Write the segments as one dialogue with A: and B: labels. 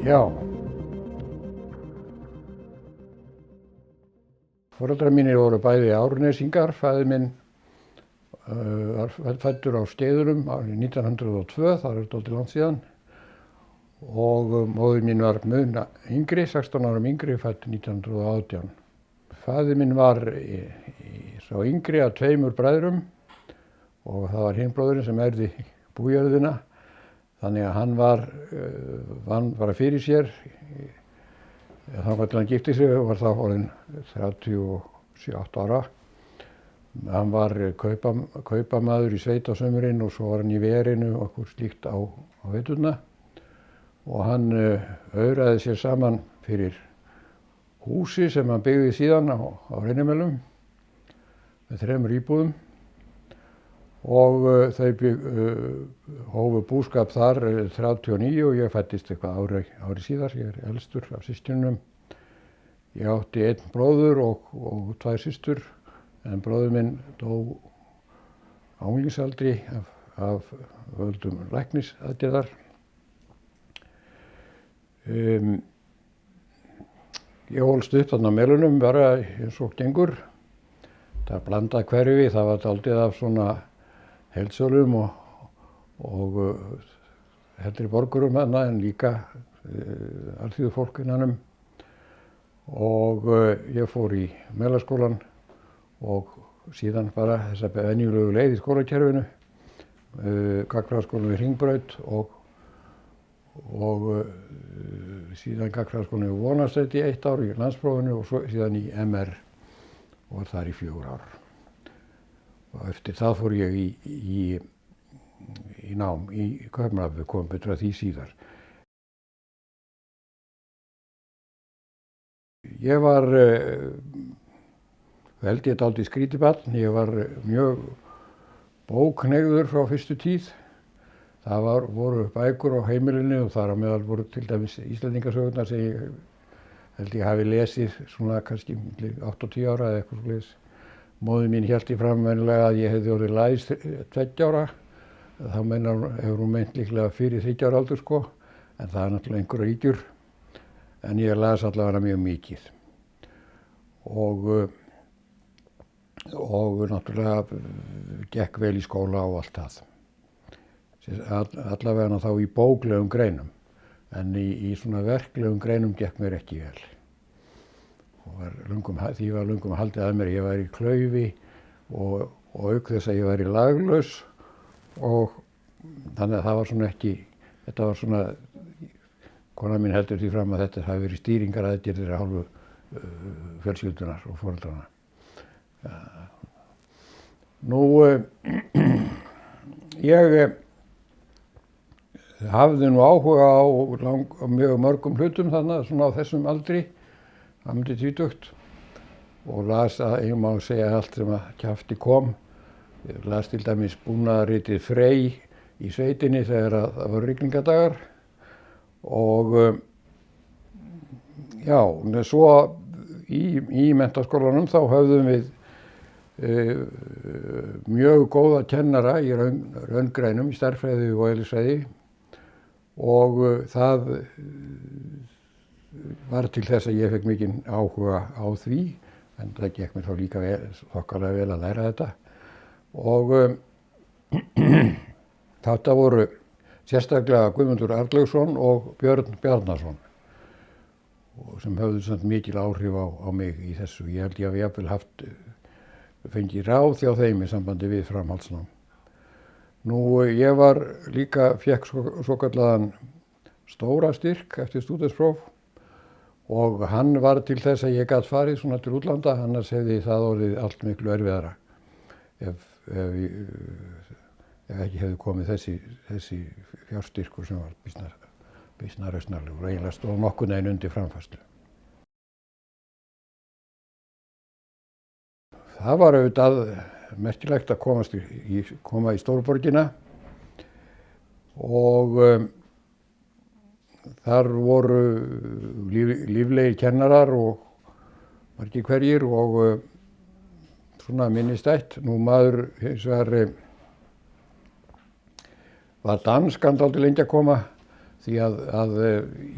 A: Já. Foreldrar mínir voru bæði Árnesingar. Faðir minn var fæddur á Skeiðunum árið 1902, það er dálítið langt síðan. Og móðir mín var mun yngri, 16 árum yngri, fædd 1918. Faðir minn var sá yngri af 2 bræðrum og það var hinn bróðurinn sem erfði bújörðina. Þannig að hann vann bara fyrir sér. Þangað til hann gifti sig og var þá orðinn 37 ára. Hann var kaupamaður í sveit á sumrin og svo var hann í verinu og eitthvað slíkt á veturna. Og hann auraði sér saman fyrir húsi sem hann byggði síðan á Reynimelum með 3 íbúðum. Og þau hófu búskap þar 39 og ég fæddist eitthvað ári síðar. Ég er elstur af systkinunum. Ég átti 1 bróður og 2 systur, en bróður minn dó á unglingsaldri af völdum læknisaðgerðar. Ég ólst upp þarna á Melunum bara eins og gengur. Það blandað hverfi, það var dálítið af svona heildsölum og heldri borgurum þarna en líka alþýðufólk innanum. Og ég fór í Melaskólann og síðan bara þessa venjulegu leið í skólakerfinu, gagnfræðaskólann við Hringbraut og síðan gagnfræðaskólann við Vonarstræti 1 ár í landsprófinu og svo síðan í MR og var þar í 4 ár. Og eftir það fór ég í nám í Kaupmannahöfn, kom betur að því síðar. Ég var, held ég dálítið skrítið barn, ég var mjög bókneigður frá fyrstu tíð. Það voru bækur á heimilinu og þar á meðal voru til dæmis Íslendingasögurnar sem ég held ég hafi lesið svona kannski 8 og 10 ára eða eitthvað svoleiðis. Móðir mín hélt í fram venjulega að ég hefði orðið læs 2 ára. Þá hefur hún meint líklega fyrir 3 ára aldur sko, en það er náttúrulega einhverjar ýkjur. En ég las allavega mjög mikið. Og náttúrulega gekk vel í skóla og allt það. Allavega þá í bóklegum greinum, en í svona verklegum greinum gekk mér ekki vel. Því var löngum haldið að mér ég væri í klaufi og auk þess að ég væri laglaus og þannig að það var svona ekki, þetta var svona, konan mín heldur því fram að þetta hafi verið stýringaraðgerðir af hálfu fjölskyldunar og foreldrana. Ég hafði nú áhuga á mjög mörgum hlutum þarna svona á þessum aldri. Það myndi 20 og las að ég má segja allt sem að kjafti kom. Ég las til dæmis búnaðarritið Frey í sveitinni þegar það voru rigningadagar og já, svo í menntaskólanum þá höfðum við mjög góða kennara í raungreinum, í stærðfræði og eðlisfræði og það var til þess að ég fekk mikinn áhuga á því, en það gekk mér þá líka þokkalega vel að læra þetta. Og þetta voru sérstaklega Guðmundur Arnlaugsson og Björn Bjarnason sem höfðu samt mikil áhrif á mig í þessu. Ég held ég hafi jafnvel fengið ráð hjá þeim í sambandi við framhaldsnám. Ég fékk svokallaðan stóra styrk eftir stúdentspróf og hann var til þess að ég gat farið svona til útlanda, annars hefði það orðið allt miklu erfiðara ef ekki hefði komið þessi fjárstyrkur sem var býsna rausnarlegur og eiginlega stóð nokkurn veginn undir framfærslu. Það var auðvitað merkilegt að koma í stórborgina og þar voru líflegir kennarar og margir hverjir og svona minnisstætt. Maður hins vegar var danskan dálítið lengi að koma því að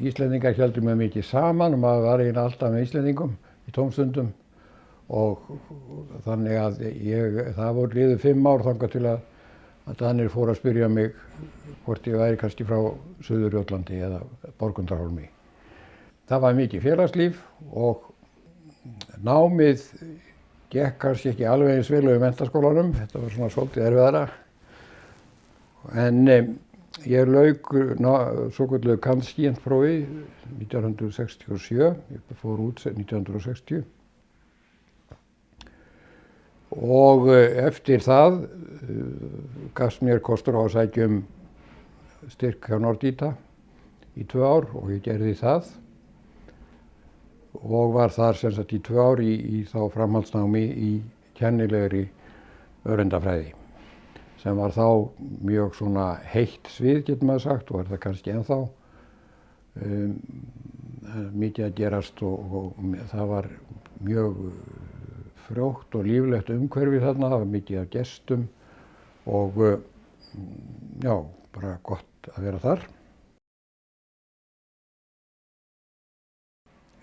A: Íslendingar héldu mig mikið saman og maður var eiginlega alltaf með Íslendingum í tómstundum og þannig að það voru liðið 5 ár þangað til að Danir fóru að spyrja mig hvort ég væri kannski frá Suður-Jótlandi eða Borgundarhólmi. Það var mikið félagslíf og námið gekk kannski ekki alveg eins vel í menntaskólanum, þetta var svona svolítið erfiðara. En ég lauk svokölluðu kandstudentsprófi 1967, ég fór út 1960. Og eftir það gafst mér kostur á að sækja styrk hjá Nordita í 2 ár og ég gerði það og var þar sem sagt í 2 ár í þá framhaldsnámi í kennilegri öreindafræði sem var þá mjög svona heitt svið getur maður sagt og er það kannski ennþá. Mikið að gerast og það var mjög frjótt og líflegt umhverfi þarna, það var mikið af gestum og já, bara gott að vera þar.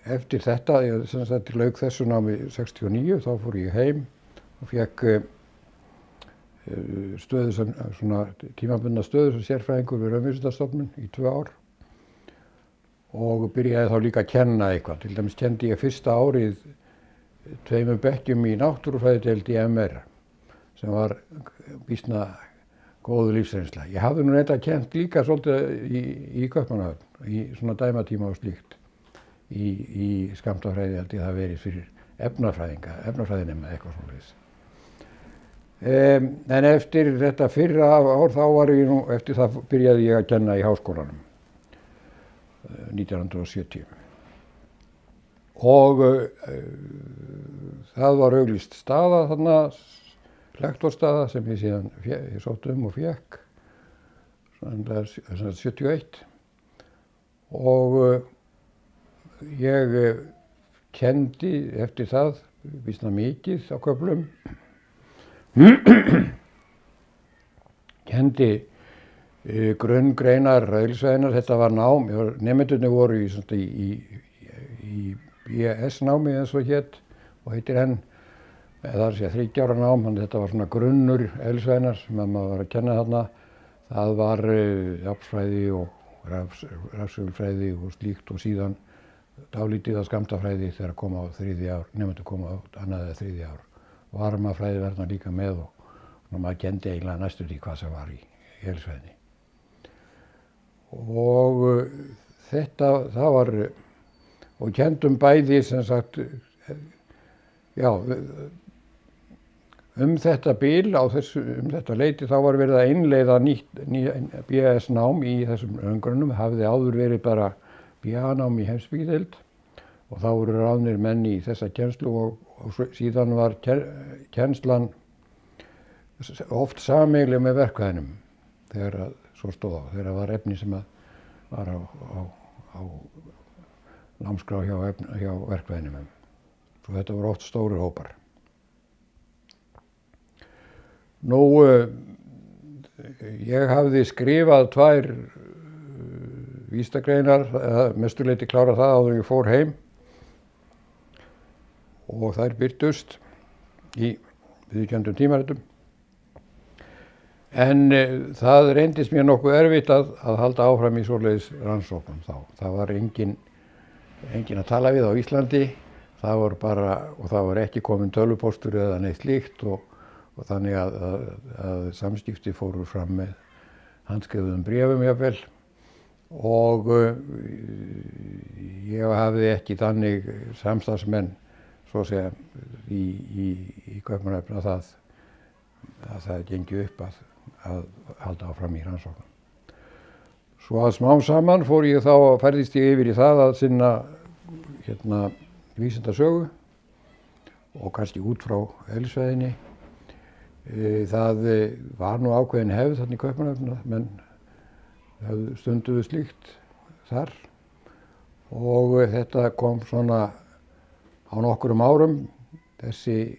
A: Eftir þetta, sem sagt lauk þessu námi 69, þá fór ég heim og fékk stöðu sem svona tímabundna stöðu sem sérfræðingur við Raunvísindastofnun í 2 ár og byrjaði þá líka að kenna eitthvað. Til dæmis kenndi ég fyrsta árið 2 bekkjum í náttúrufræðideild í MR sem var býsna góð lífsreynsla. Ég hafði nú reynda kennt líka svolítið í Kaupmannahöfn, í svona dæmatíma og slíkt. Í skammtafræði held ég það verið fyrir efnafræðinema eitthvað svoleiðis. En eftir þetta fyrra ár þá var ég nú, eftir það byrjaði ég að kenna í Háskólanum 1970. Og það var auglýst staða þarna, lektorstaða sem ég síðan sótti og fékk, svona 71. Og ég kenndi eftir það býsna mikið á köflum. Kenndi grunngreinar eðlisfræðinnar, þetta var nám, nemendurnir voru í BS-námi eins og hét og heitir enn, það er að segja 3 ára nám, þannig þetta var svona grunnur eðlisfræðinnar sem maður var að kenna þarna. Það var jafnfræði og rafsegulfræði og slíkt og síðan dálítið að skammtafræði þegar koma á 3. ár, nemendur koma á 2. eða 3. ár. Varmafræði var þarna líka með og maður kenndi eiginlega næstum því hvað sem var í eðlisfræðinni. Og þetta, það var og kenndum bæði sem sagt, já, þetta bil á þessu, þetta leyti þá var verið að innleiða nýtt BS-nám í þessum önggrunum, hafði áður verið bara BA-nám í heimspekideild og þá voru ráðnir menn í þessa kennslu og síðan var kennslan oft sameiginleg með verkfræðinum þegar svo stóð á, þegar var efni sem var á námskrá hjá verkfræðinum. Svo þetta voru oft stórir hópar. Nú, ég hafði skrifað 2 vísindagreinar, mestuleyti klárað það áður en ég fór heim og þær birtust í viðurkenndum tímaritum. En það reyndist mér nokkuð erfitt að halda áfram í svoleiðis rannsóknum þá. Það var engin að tala við á Íslandi, það var ekki komin tölvupóstur eða neitt slíkt og þannig að samskipti fóru fram með handskrifuðum bréfum jafnvel og ég hafði ekki þannig samstarfsmenn svo að segja í Kaupmannahöfn að það gengi upp að halda áfram í rannsóknum. Svo að smám saman færðist ég yfir í það að sinna vísindasögu og kannski út frá eðlisfræðinni. Það var nú ákveðin hefð þarna í Kaupmannahöfn, menn stunduðu slíkt þar og þetta kom svona á nokkrum árum, þessi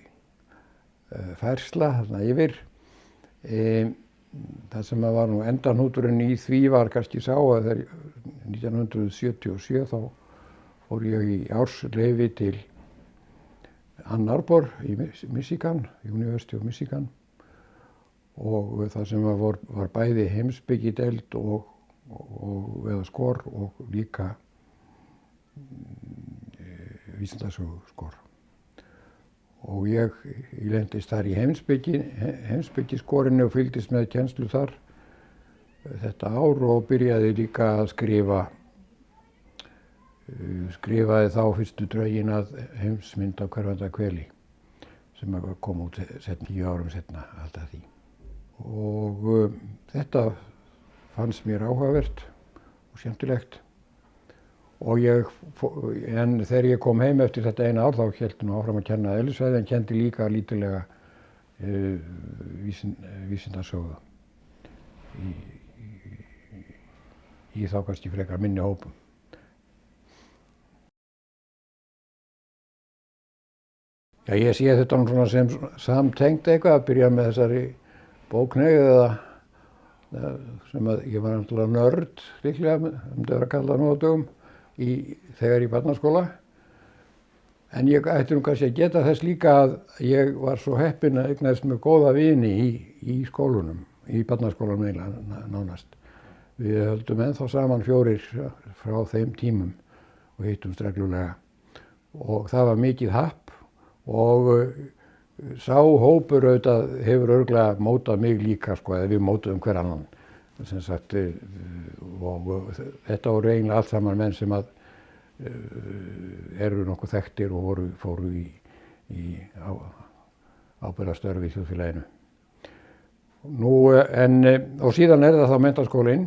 A: færsla þarna yfir. það sem var nú endahnúturinn í því var kannski sá að þegar 1977 þá fór ég í ársleyfi til Ann Arbor í Michigan, University of Michigan, og það sem var bæði heimspekideild og eða skor og líka vísindasögu skor. Og ég lentist þar í heimspekiskorinu og fylgdist með kennslu þar þetta ár og byrjaði líka að skrifaði þá fyrstu drögin að heimsmynd af hverfanda hveli sem kom út 10 árum setna alltaf því. Og þetta fannst mér áhugavert og skemmtilegt. En þegar ég kom heim eftir þetta eina ár þá hélt ég nú áfram að kenna eðlisfræði en kenndi líka lítillega vísindasögu í þá kannski frekar minni hópum. Já, ég sé þetta nú svona sem samtengt eitthvað að byrja með þessari bókneyð sem að ég var náttúrulega nörd líklega, það var að kalla það nú á dögum, þegar í barnaskóla. En ég ætti nú kannski að geta þess líka að ég var svo heppinn að eignaðist með góða vini í skólunum, í barnaskólanum eiginlega nánast. Við höldum ennþá saman 4 frá þeim tímum og hittumst reglulega. Og það var mikið happ og sá hópur auðvitað hefur örugglega mótað mig líka eða við mótuðum hver annan. Sem sagt, og þetta voru eiginlega allt saman menn sem að eru nokkuð þekktir og fóru í ábyrgðarstörf í þjóðfélaginu. Og síðan það þá menntaskólinn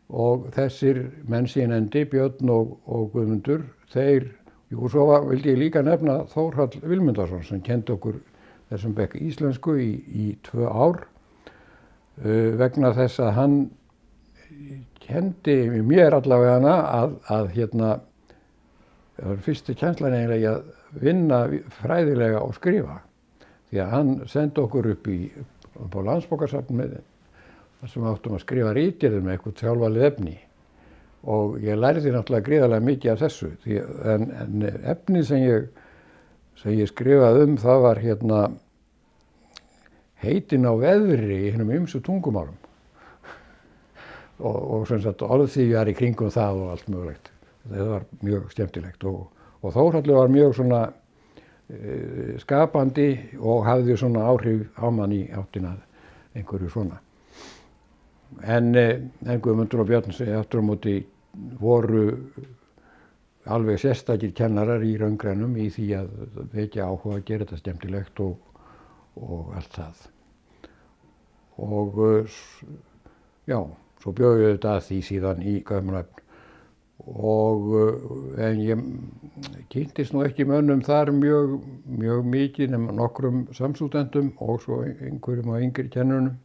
A: og þessir menn síðanendi, Björn og Guðmundur, svo vildi ég líka nefna Þórhall Vilmundarson sem kenndi okkur þessum bekk íslensku í 2 ár. Vegna þess að hann kendi mér allavega að það var fyrstu kennslan eiginlega að vinna fræðilega og skrifa. Því að hann sendi okkur upp á Landsbókasafn með þar sem áttum að skrifa ritgerðir með eitthvað sjálfvalið efni. Og ég lærði náttúrulega gríðarlega mikið af þessu. En efnið sem ég skrifaði það var heitin á veðri í hinum ýmsu tungumálum og sem sagt orðsifjar í kringum það og allt mögulegt. Það var mjög skemmtilegt og Þórhallur var mjög svona skapandi og hafði svona áhrif á mann í áttina einhverju svona. En Guðmundur og Björn aftur á móti voru alveg sérstakir kennarar í raungreinum í því að vekja áhuga að gera þetta skemmtilegt og allt það. Og já, svo bjó ég þetta að því síðan í Kaupmannahöfn. En ég kynntist nú ekki mönnum þar mjög mikið nema nokkrum samstúdentum og svo einhverjum og yngri kennurunum.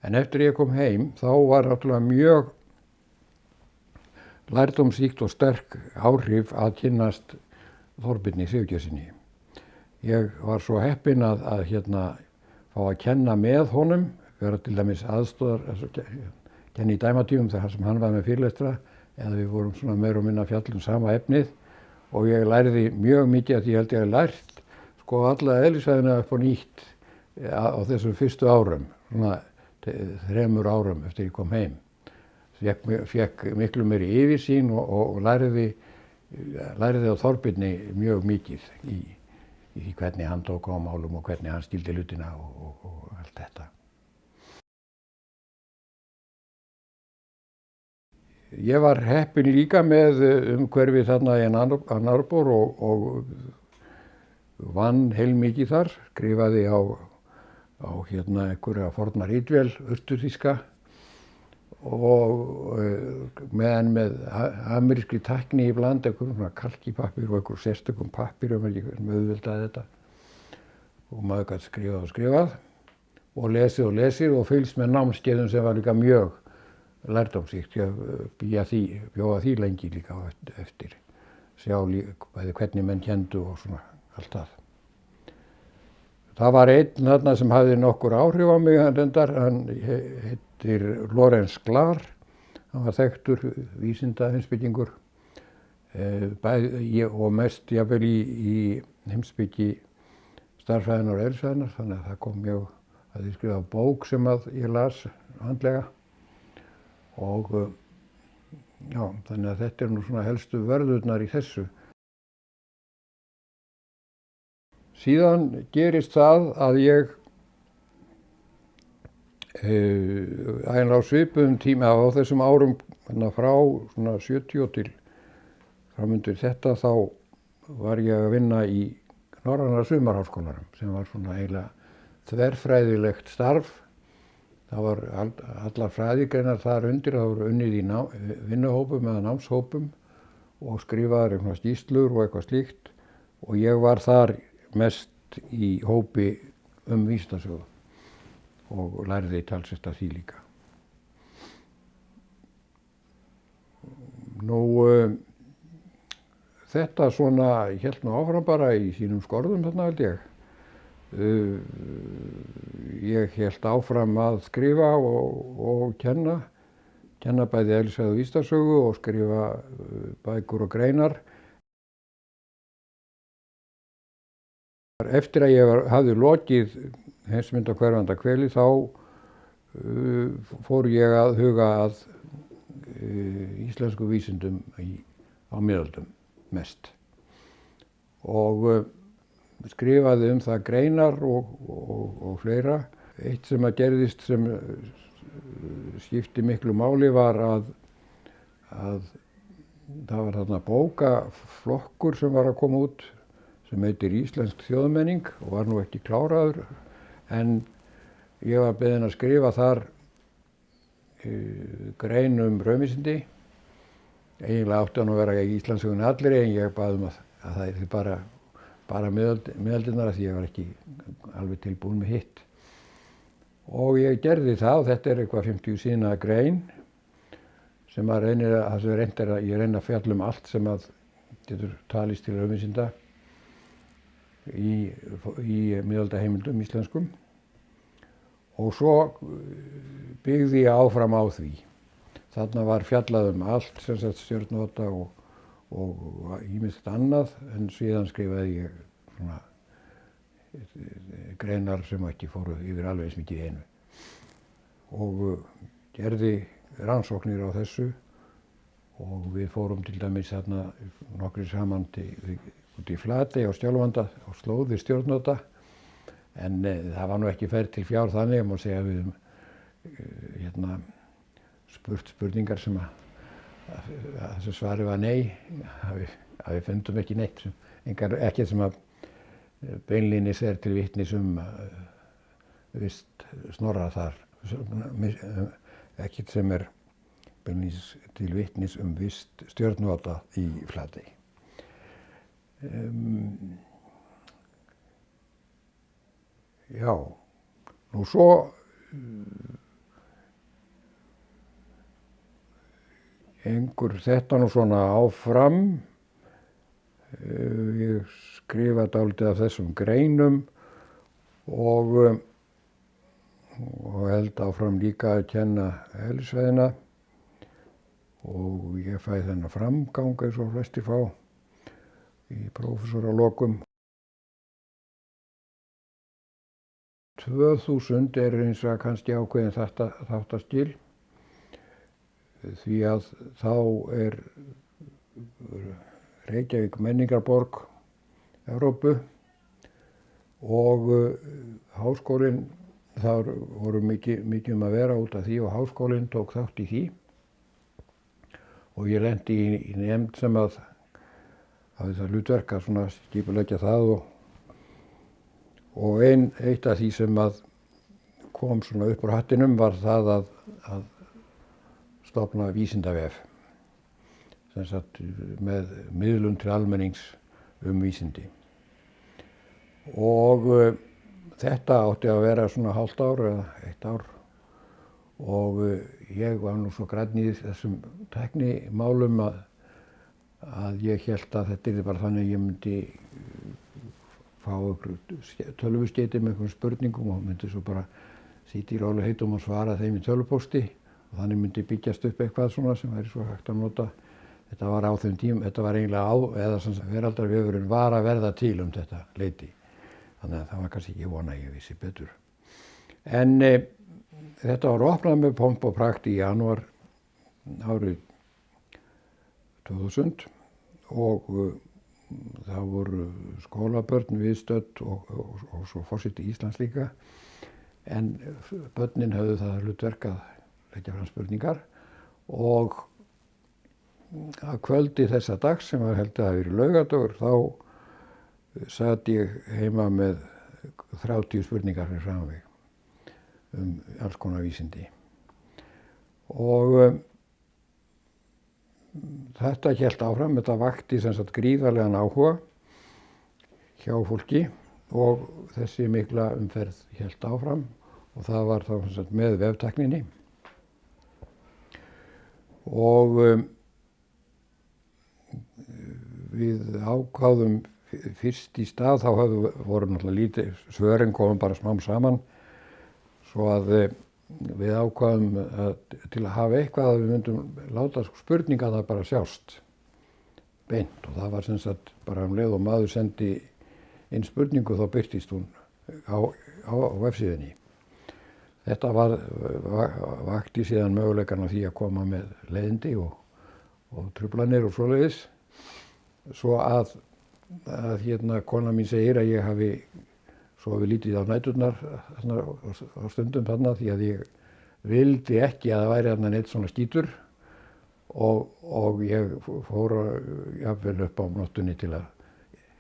A: En eftir ég kom heim þá var náttúrulega mjög lærdómsríkt og sterk áhrif að kynnast Þorbirni Sigurgeirssyni. Ég var svo heppinn að fá að kenna með honum, vera til dæmis kenna í dæmatímum þar sem hann var með fyrirlestra eða við vorum svona meira og minna að fjalla sama efnið og ég lærði mjög mikið að ég held ég hafi lært alla eðlisfræðina upp á nýtt á þessum fyrstu árum, svona 3 árum eftir ég kom heim. Fékk miklu meiri yfirsýn og lærði á Þorbirni mjög mikið í því hvernig hann tók á málum og hvernig hann skildi hlutina og allt þetta. Ég var heppinn líka með umhverfið þarna í Ann Arbor og vann heilmikið þar, skrifaði á einhverja forna ritvél, austurþýska og með amerískri tækni í bland, einhverjum svona kalkipappír og einhverjum sérstökum pappírum sem auðveldaði þetta. Og maður gat skrifað og lesið og fylgst með námskeiðum sem var líka mjög lærdómsríkt. Ég bjó að því lengi líka eftir. Sjá bæði hvernig menn kenndu og svona allt það. það var einn þarna sem hafði nokkur áhrif á mig, hann heitir Lorenz Glar, hann var þekktur vísindaheimspekingur, og mest jafnvel í heimspeki stærðfræðinnar og eðlisfræðinnar, þannig að það kom mjög að ég skrifaði bók sem að ég las handlega og já, þannig að þetta nú svona helstu vörðurnar í þessu. Síðan gerist það að ég á svipuðum tíma á þessum árum frá svona 70 til framundir þetta, þá var ég að vinna í Norræna Sumarháskólanum sem var svona eiginlega þverfræðilegt starf. Það var allar fræðigreinar þar undir, það voru unnið í vinnuhópum eða námshópum og skrifaðar eitthvað skýrslur og eitthvað slíkt, og ég var þar mest í hópi vísindasögu og lærði talsvert af því líka. Þetta svona hélt nú áfram bara í sínum skorðum þarna, held ég. Ég hélt áfram að skrifa og kenna bæði eðlisfræði og vísindasögu og skrifa bækur og greinar. Eftir að ég hafði lokið Heimsmynda hverfanda hveli, þá fór ég að huga að íslensku vísindum á miðöldum mest og skrifaði það greinar og fleira. Eitt sem að gerðist sem skipti miklu máli var að það var þarna bókaflokkur sem var að koma út sem heitir Íslensk þjóðmenning og var nú ekki kláraður, en ég var beðinn að skrifa þar grein raunvísindi. Eiginlega átti hann að vera í Íslandssögunni allri, en ég baði að það yrði bara miðaldirnar, því ég var ekki alveg tilbúin með hitt. Og ég gerði það, og þetta eitthvað 50 síðna grein sem að ég reyni að fjalla allt sem að getur talist til raunvísinda í miðaldaheimildum íslenskum, og svo byggði ég áfram á því. Þarna var fjallað allt, sem sagt stjörnuvota og ýmislegt annað, en síðan skrifaði ég svona greinar sem ekki fóru yfir alveg eins mikið í einu. Og gerði rannsóknir á þessu, og við fórum til dæmis þarna nokkrir saman út í Flatey á Skjálfanda á slóðir stjörnuvota, en það var nú ekki ferð til fjár þannig, ég má segja að við spurt spurningar sem að þessu svari var nei, að við fundum ekki neitt, ekkert sem að beinlínis til vitnis vist Snorra þar, ekkert sem beinlínis til vitnis vist stjörnuvota í Flatey. Já, nú svo gengur þetta nú svona áfram. Ég skrifa dálítið af þessum greinum og held áfram líka að kenna eðlisfræðina, og ég fæ þennan framgang eins og flestir fá í prófessoralokum. 2000 eins og kannski ákveðin þáttaskil, því að þá Reykjavík menningarborg Evrópu, og háskólinn, þar voru mikið að vera út af því, og háskólinn tók þátt í því, og ég lenti í nefnd sem að hafði það hlutverk að svona skipuleggja það, og eitt af því sem að kom svona upp úr hattinum var það að stofna vísindavef, sem sagt með miðlun til almennings vísindi. Og þetta átti að vera svona hálft ár eða 1 ár, og ég var nú svo grænn í þessum tæknimálum að ég hélt að þetta yrði bara þannig að ég myndi fá tölvuskeyti með einhverjum spurningum og myndi svo bara sitja í rólegheitum og svara þeim í tölvupósti og þannig myndi byggjast upp eitthvað svona sem væri svo hægt að nota. Þetta var á þeim tímum, þetta var eiginlega eða sem veraldarvefurinn var að verða til þetta leyti. Þannig að það var kannski ekki vona ég vissi betur. En þetta var opnað með pomp og prakt í janúar árið 2000 og það voru skólabörn viðstödd og svo forseti Íslands líka. En börnin höfðu það hlutverk að leggja fram spurningar og að kvöldi þessa dags sem var held að hafa verið laugardagur þá sat ég heima með 30 spurningar fyrir framan mig alls konar vísindi. Og þetta hélt áfram, þetta vakti sem sagt gríðarlegan áhuga hjá fólki og þessi mikla umferð hélt áfram og það var þá sem sagt með veftækninni. Og við ákváðum fyrst í stað, þá voru náttúrulega lítið, svörin komum bara smám saman, svo að við ákváðum til að hafa eitthvað að við myndum láta spurningar það bara sjást beint og það var sem sagt bara leið og maður sendi inn spurningu þá birtist hún á vefsíðunni. Þetta vakti síðan möguleikann á því að koma með leiðindi og truflanir og svoleiðis. Svo að kona mín segir að ég hafi sofið lítið á næturnar á stundum þarna því að ég vildi ekki að það væri þarna neitt svona skítur og ég fór jafnvel upp á nóttunni til að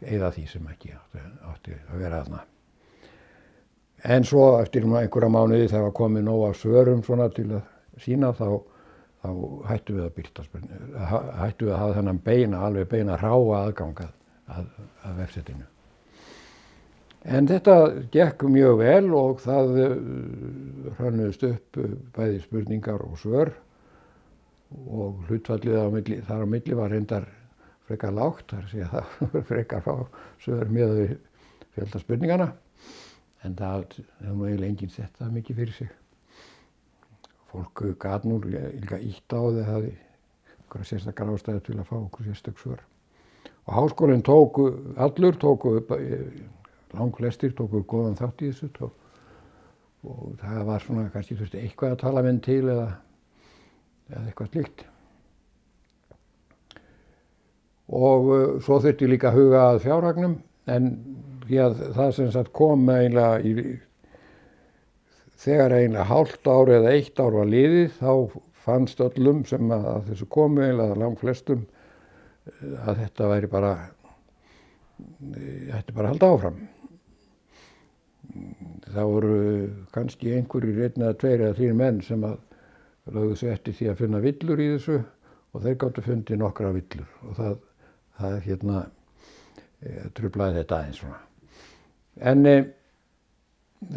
A: eyða því sem ekki átti að vera þarna. En svo eftir einhverja mánuði þegar var komið nóg af svörum svona til að sýna þá hættum við að birta spurningar, hættum við að hafa þennan alveg beina hráa aðgang að vefsetinu. En þetta gekk mjög vel og það hrönnuðust upp bæði spurningar og svör og hlutfallið þar á milli var reyndar frekar lágt, þar sé að það var frekar fá svör miðað við fjölda spurningana. En það hefði nú eiginlega enginn sett það mikið fyrir sig. Fólk gat nú líka ítt á það hafði einhverja sérstakar ástæður til að fá okkur sérstök svör. Og háskólinn tóku upp, langflestir tóku upp góðan þátt í þessu og það var svona kannski þurfti eitthvað að tala menn til eða eitthvað slíkt. Og svo þurfti líka að huga að fjárhagnum en því að það sem sagt kom eiginlega þegar eiginlega hálft ár eða 1 ár var liðið þá fannst öllum sem að þessu komu eiginlega langflestum að þetta væri bara að halda áfram. Það voru kannski einhverjir 1 eða 2 eða 3 menn sem að lögðu sig eftir því að finna villur í þessu og þeir gátu fundið nokkra villur og það truflaði þetta aðeins svona. En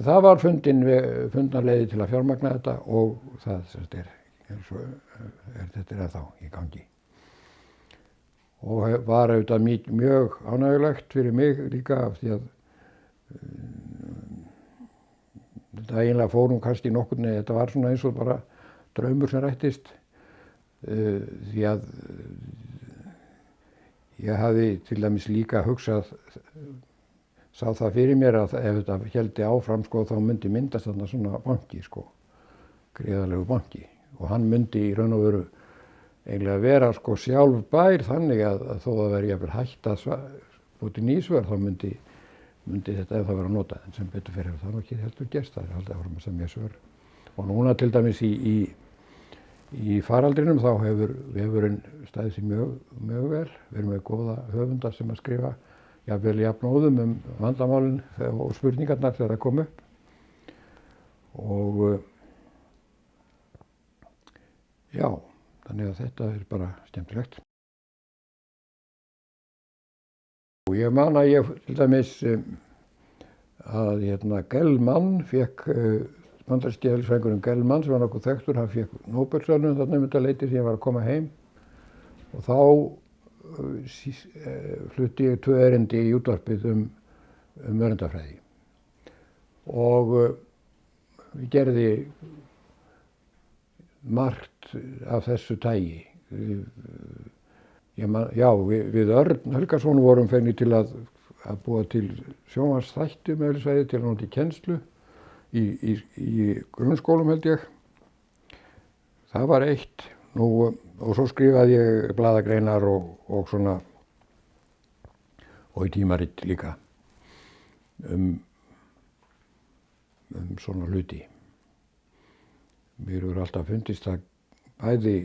A: það var fundnar leiðir til að fjármagna þetta og það þetta ennþá í gangi. Og var auðvitað mjög ánægjulegt fyrir mig líka af því að þetta eiginlega fór kannski nokkurn veginn, þetta var svona eins og bara draumur sem rættist því að ég hafði til dæmis líka hugsað, sá það fyrir mér að ef þetta héldi áfram þá myndi myndast þarna svona banki gríðarlegu banki og hann myndi í raun og veru eiginlega vera sjálfbær þannig að þó það veri jafnvel hætt að búti nýsvör þá myndi þetta ef það vera notað en sem betur fyrir það ekki heldur gerst, það haldið áfram að semja svör. Og núna til dæmis í faraldrinum þá hefur vefurinn staðið sig mjög vel. Við erum með góða höfundar sem að skrifa jafnvel jafnóðum vandamálin og spurningarnar þegar það kom upp. Og já, þannig að þetta bara skemmtilegt. Og ég man að ég til dæmis að Gell-Mann fékk bandaríski eðlisfræðingurinn Gell-Mann sem var nokkuð þekktur, hann fékk Nóbelsverðlaun þarna þetta leyti sem ég var að koma heim og þá flutti ég 2 erindi í útvarpið verndafræði. Og ég gerði margt af þessu tagi. Við Örn Helgason vorum fengnir til að búa til sjónvarpsþætti með eðlisfræði til að nota í kennslu í grunnskólum held ég. Það var eitt. Og svo skrifaði ég blaðagreinar og svona og í tímarit líka svona hluti. Mér hefur alltaf fundist það bæði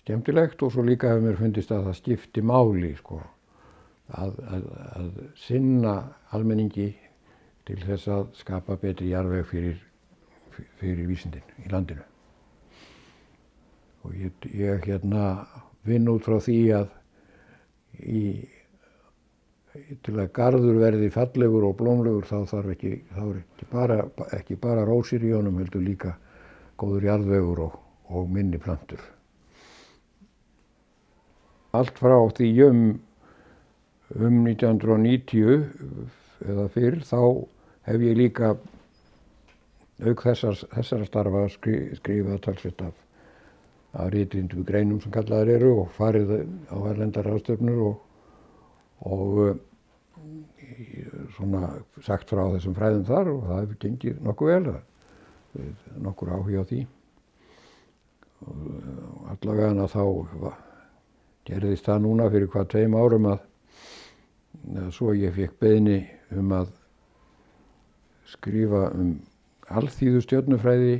A: skemmtilegt og svo líka hefur mér fundist að það skipti máli sko, að sinna almenningi til þess að skapa betri jarðveg fyrir vísindin í landinu. Og ég vinn út frá því að til að garður verði fallegur og blómlegur þá er ekki bara rósir í honum, heldur líka góður jarðvegur og minni plantur. Allt frá því 1990 eða fyrr þá hef ég líka auk þessara starfa skrifað talsvert af ritrýndum greinum sem kallaðar eru og farið á erlendar ráðstefnur og svona sagt frá þessum fræðum þar og það hefur gengið nokkuð vel, nokkur áhugi á því. Allavega þá gerðist það núna fyrir 2 árum að svo ég fékk beiðni að skrifa alþýðu stjörnufræði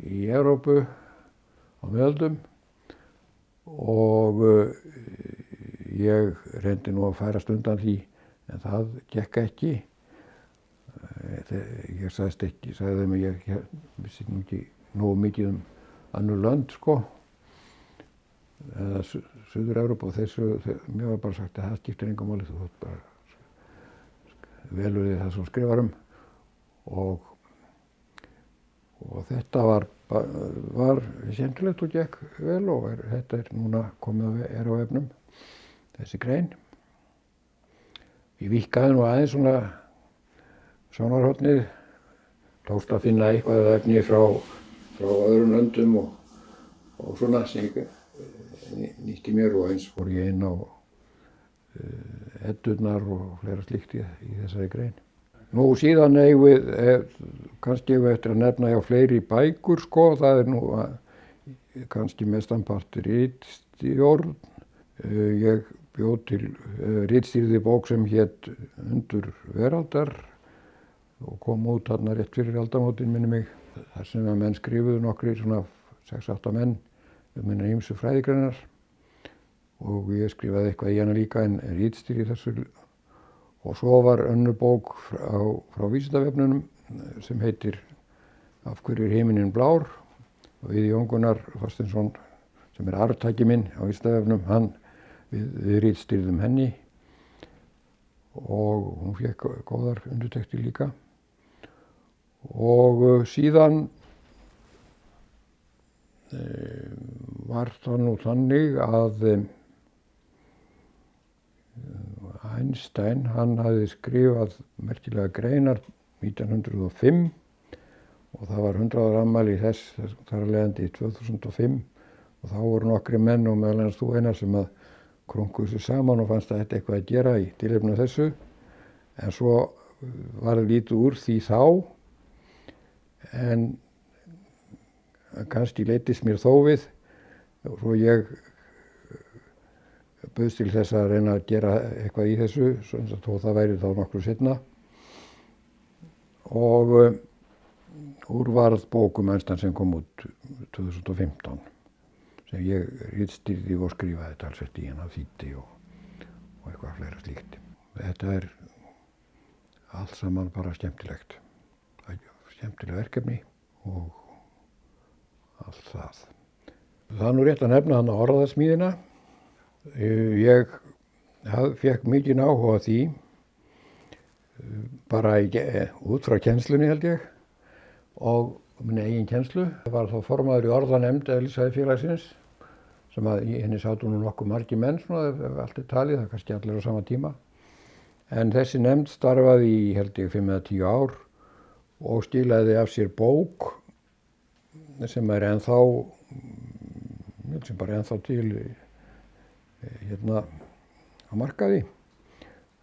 A: í Evrópu á miðöldum og ég reyndi nú að færast undan því en það gekk ekki. Ég sagði þeim að ég vissi nú ekki nógu mikið önnur lönd sko eða Suður-Evrópu og mér var bara sagt að það skiptir engu máli, þú bara velur þig það sem skrifar og þetta var skemmtilegt og gekk vel og þetta núna komið á vefnum, þessi grein. Ég víkkaði nú aðeins svona sjónarhornið, tókst að finna eitthvað efni frá öðrum löndum og svona sem ég nýtti mér og eins fór ég inn á eddurnar og fleira slíkt í þessari grein. Nú síðan eigum við, kannski eigum við eftir að nefna fleiri bækur sko, það nú kannski mestanpart ritstjórn. Ég bjó til ritstýrði bók sem hét Undur veraldar og kom út þarna rétt fyrir aldamótin minni mig. Þar sem að menn skrifuðu nokkrir svona 6-8 menn minna ýmsu fræðigreinar og ég skrifaði eitthvað í hana líka en ritstýrði þessu. Og svo var önnur bók frá Vísindavefnum sem heitir Af hverju er himinninn blár og Jón Gunnar Þorsteinsson sem arftaki minn á Vísindavefnum, við ritstýrðum henni og hún fékk góðar undirtektir líka. Og síðan var það nú þannig að Einstein, hann hafði skrifað merkilega greinar 1905 og það var 100 ára afmæli þess þar af leiðandi 2005 og þá voru nokkrir menn og meðal annars þú Einar sem að krunkuðu sig saman og fannst að þetta eitthvað að gera í tilefni af þessu en svo var lítið úr því þá en kannski leiddist mér þó við og svo ég bauðst til þess að reyna að gera eitthvað í þessu þó það væri þá nokkru seinna og úr varð bók Einstein sem kom út 2015 sem ég ritstýrði og skrifaði talsvert í hana þýddi og eitthvað fleira slíkt. Þetta allt saman bara skemmtilegt. Skemmtileg verkefni og allt það. Það nú rétt að nefna hana orðasmíðina. Ég fékk mikinn áhuga á því bara út frá kennslunni held ég og minni eigin kennslu. Ég var þá formaður í orðanefnd eðlisfræðifélagsins sem að í henni sátu nú nokkuð margir menn svona ef allt talið, það kannski allir á sama tíma. En þessi nefnd starfaði í held ég 5 eða 10 ár og skilaði af sér bók sem er ennþá, sem bara ennþá til hérna á markaði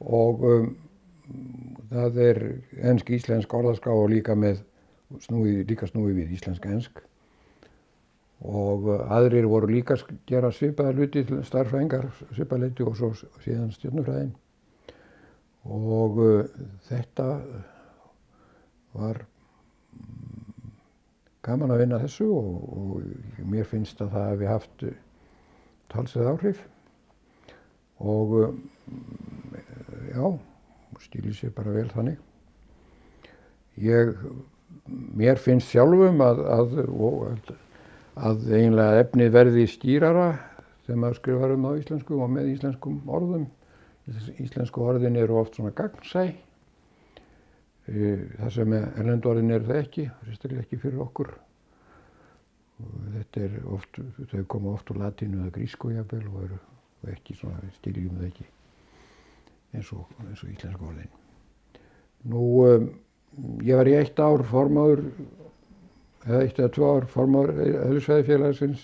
A: og það er ensk-íslensk orðaskrá og líka snúið við íslensk-ensk og aðrir voru líka að gera svipaða hluti til stærðfræðingar, svipaleyti og svo síðan stjörnufræðin og þetta var gaman að vinna þessu og mér finnst að það hefði haft talsverð áhrif og já, stílir sér bara vel þannig. Mér finnst sjálfum að eiginlega efnið verði skýrara þegar maður skrifar á íslensku og með íslenskum orðum. Íslensku orðin eru oft svona gagnsæ. Það sem erlendu orðin eru það ekki, sérstaklega ekki fyrir okkur. Þetta oft, þau koma oft úr latínu eða grísku jafnvel og eru ekki svona, við skiljum það ekki eins og íslensku orðin. Ég var í 1 ár formaður, eða 1 eða 2 ár formaður Eðlisfræðifélagsins.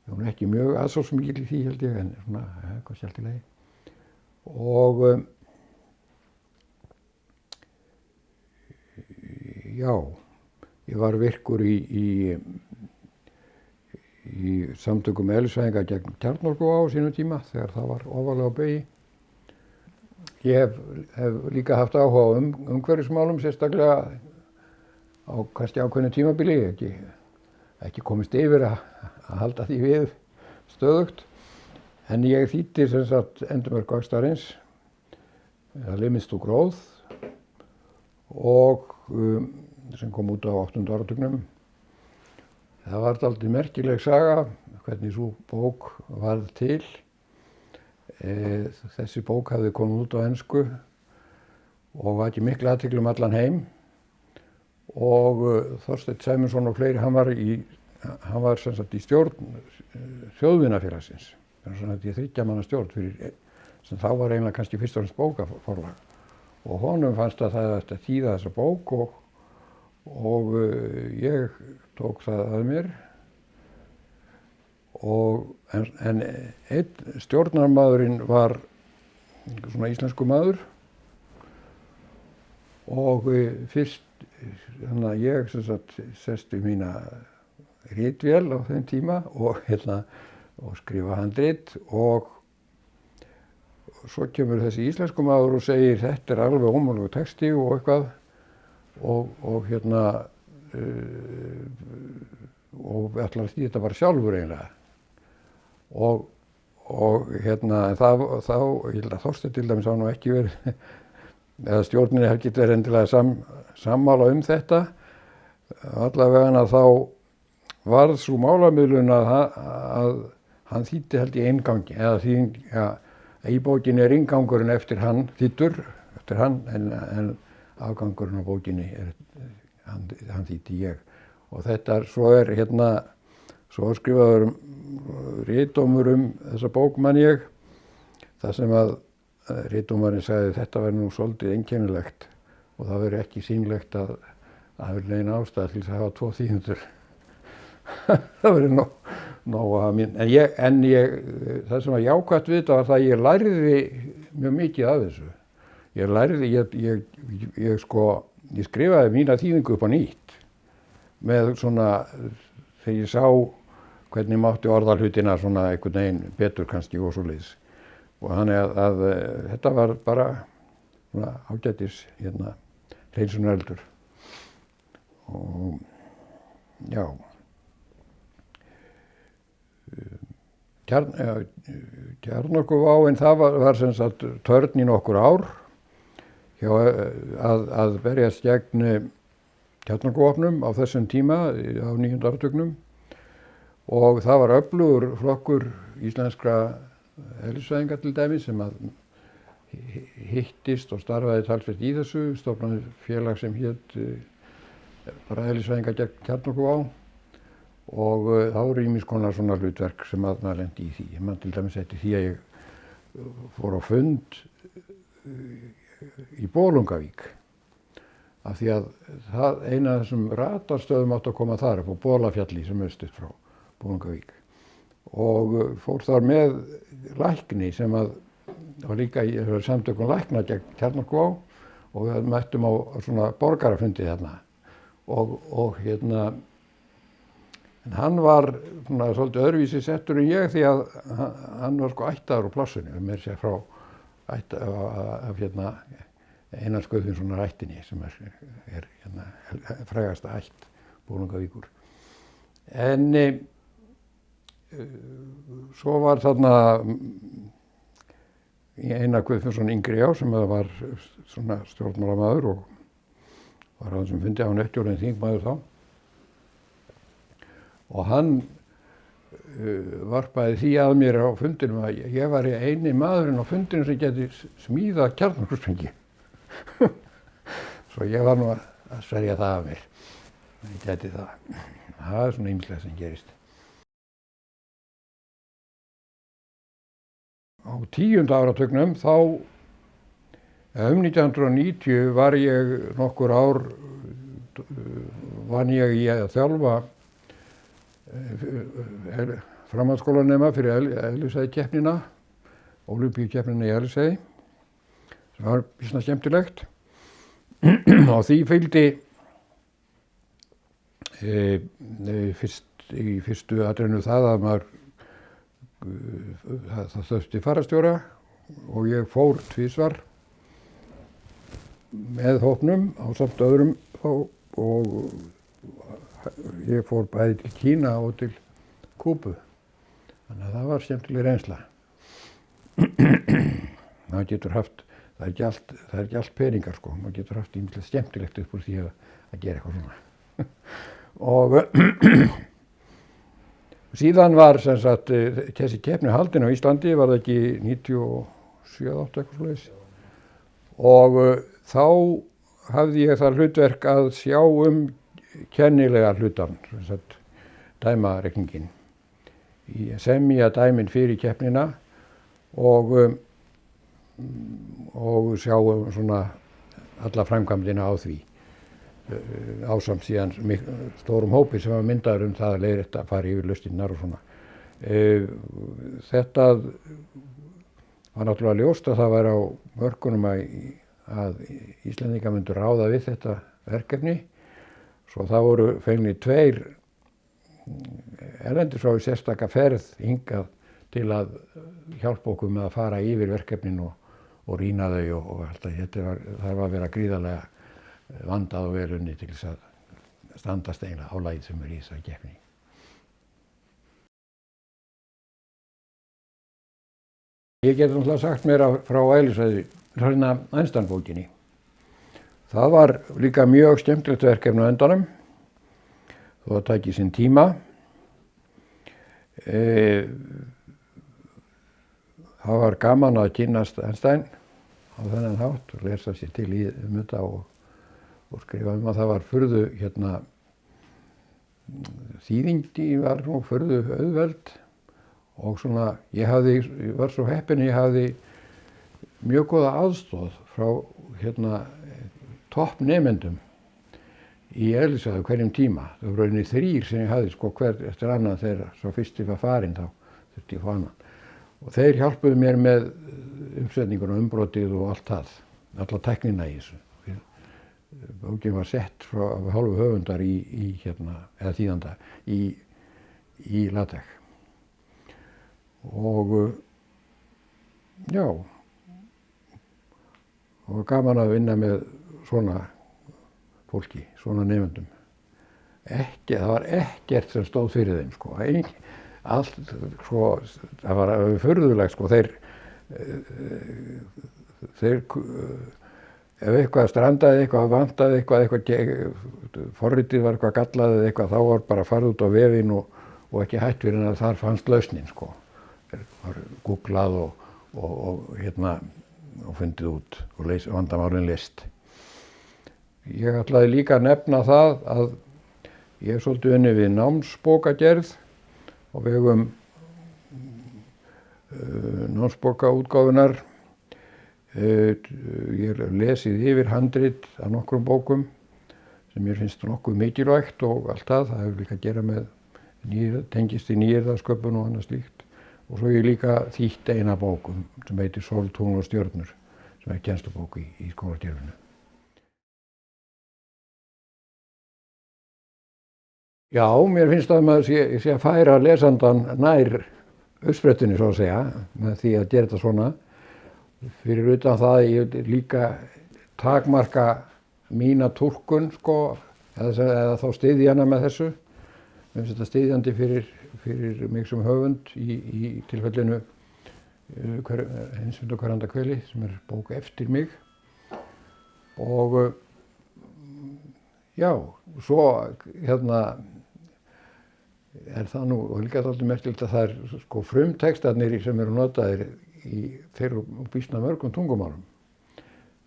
A: Ég var ekki mjög aðsóknarmikill í því held ég, en svona, kannski allt í lagi. Og já, ég var virkur í samtökum eðlisfræðinga gegn kjarnorkuvá á sínum tíma þegar það var ofarlega á baugi. Ég hef líka haft áhuga á umhverfismálum, sérstaklega á kannski ákveðnu tímabili, ekki komist yfir að halda því við stöðugt. En ég þýddi sem sagt endurmörk vaxtarins, Limits to Growth og sem kom út á 8. áratugnum. Það var dálítið merkileg saga hvernig sú bók varð til. Þessi bók hafði komið út á ensku og vakið mikla athygli allan heim og Þorsteinn Sæmundsson og fleiri, hann var sem sagt í stjórn Þjóðvinafélagsins. Svona í 3 manna stjórn sem þá var eiginlega kannski fyrst og fremst bókaforlag og honum fannst að það ætti að þýða þessa bók og ég tók það að mér en einn stjórnarmaðurinn var svona íslensku maður og fyrst þannig að ég sem sagt sest í mína ritvél á þeim tíma og skrifa handrit og svo kemur þessi íslensku maður og segir þetta er alveg ómögulegur texti og eitthvað og ætlar að þýða þetta bara sjálfur eiginlega og þá ég held að Þorsteinn til dæmis hafa nú ekki verið eða stjórninni hefði ekki verið endilega sammála þetta allavega þá varð sú málamiðlun að hann þýddi held í eingangi eða í bókinni er inngangurinn eftir hann þýddur eftir hann en afgangurinn á bókinni hann þýddi ég og þetta svo skrifaður ritdómur þessa bók man ég þar sem að ritdómarinn sagði þetta verður nú svolítið einkennilegt og það verður ekki sýnilegt að það verður negin ástæða til þess að hafa 2 þýðendur það verður nóg að hafa mín en það sem var jákvætt við þetta var það að ég lærði mjög mikið af þessu ég skrifaði mína þýðingu upp á nýtt með svona þegar ég sá hvernig mátti orða hlutina svona einhvern veginn betur kannski og svoleiðis og þannig að þetta var bara svona ágætis hreinsunareldur og já kjarnorkuváin það var sem sagt törn í nokkur ár að berjast gegn kjarnorkuvopnum á þessum tíma á 9. áratugnum og það var öflugur flokkur íslenskra eðlisfræðinga til dæmis sem að hittist og starfaði talsvert í þessu, stofnaði félag sem hét bara eðlisfræðinga gegn kjarnorkuvá og þá voru ýmis konar svona hlutverk sem að maður lendi í því. Man til dæmis eftir því að ég fór á fund í Bolungarvík af því að eina af þessum radarstöðum átti að koma þar upp á Bolafjalli sem stutt frá Bolungarvík og fór þar með lækni sem að var líka í samtökum lækna gegn kjarnorkuvá og við mættum á svona borgarafundi þarna og en hann var svona svolítið öðruvísi settur en ég því að hann var sko ættaður á plássinu með sér frá af Einars Guðfinnssonar ættinni sem er frægasta ætt Bolungarvíkur. En svo var þarna Einar Guðfinnsson yngri sem var svona stjórnmálamaður og var á þessum fundi á nettjórinn þingmaður þá. Og hann varpaði því að mér á fundinum að ég var eini maðurinn á fundinum sem geti smíðað kjarnorkusprengi. Svo ég var nú að sverja það af mér. Ég geti það. Það er svona ýmislegt sem gerist. Á 10. áratugnum þá, 1990 var ég nokkur ár, vann ég í að þjálfa framhaldsskólanema fyrir Elliseiðikeppnina, Ólympíukeppnina í Elliseiði. Það var býsna skemmtilegt og því fylgdi í fyrstu atrennu það að maður það þurfti fararstjóra og ég fór tvisvar með hópnum ásamt öðrum og ég fór bæði til Kína og til Kúbu. Þannig að það var skemmtileg reynsla. Það er ekki allt peningar sko, maður getur haft ýmislegt skemmtilegt upp úr því að gera eitthvað svona. Og síðan var sem sagt þessi keppni haldin á Íslandi, var það ekki 97, 8 eitthvað svoleiðis. Og þá hafði ég það hlutverk að sjá kennilega hlutan, sem sagt dæmareikningin. Semja dæmin fyrir keppnina og sjá svona alla framkvæmdina á því. Ásamt síðan stórum hópi sem var myndaður það að leiðrétta að fara yfir lausnirnar og svona. Þetta var náttúrulega ljóst að það væri á mörkunum að Íslendingar myndu ráða við þetta verkefni. Svo það voru fengnir 2 erlendir frá sérstaka ferð hingað til að hjálpa okkur með að fara yfir verkefnin og rýna þau og allt það. Það var að vera gríðarlega vandað og vel unnið til þess að standast eiginlega álagið sem í þessari keppni. Ég get náttúrulega sagt mér frá Elliseiði, Einstein-bókinni. Það var líka mjög skemmtilegt verkefni á endanum, þó það tæki sinn tíma. Það var gaman að kynnast Einstein á þennan hátt og lesa sér til í þetta og skrifa að það var furðu þýðingin var nú furðu auðveld og svona ég var svo heppinn ég hafði mjög góða aðstoð frá toppnemendum í Elliseiði á hverjum tíma. Það voru rauninni 3 sem ég hafði sko hver eftir annan þegar svo fyrsti var farinn þá þurfti ég að fá annan. Og þeir hjálpuðu mér með uppsetningun og umbrotið og allt það, alla tæknina í þessu. Bókin var sett af hálfu höfundar eða þýðanda í LaTeX. Og já, og gaman að vinna með svona fólki, svona nemendum. Það var ekkert sem stóð fyrir þeim sko. Allt sko, það var furðulegt sko, þeir ef eitthvað strandaði, eitthvað vantaði, eitthvað forritið var eitthvað gallað eða eitthvað, þá var bara farið út á vefinn og ekki hætt fyrir en að þar fannst lausnin sko. Það var googlað og fundið út og vandamálin leyst. Ég ætlaði líka að nefna það að ég hef svolítið unnið við námsbókagerð á vegum námsbókaútgáfunnar Ég hef lesið yfir handrit af nokkrum bókum sem mér finnst nokkuð mikilvægt og allt það hefur líka að gera með tengist í nýyrðasköpun og annað slíkt. Og svo ég líka þýtt eina bókum sem heitir Sól, tungl og stjörnur sem er kennslubók í skólakerfinu. Já, mér finnst að maður sé að færa lesandann nær uppsprettunni svo að segja með því að gera þetta svona. Fyrir utan það að ég líka takmarka mína túlkun sko, eða þá styðja hana með þessu. Mér finnst þetta styðjandi fyrir mig sem höfund í tilfellinu Hins vinda hveranda kveli sem er bók eftir mig. Og já, svo er það nú og líka dálítið merkilegt að það er sko frumtextarnir sem eru notaðir í þeirra býsna mörgum tungumálum.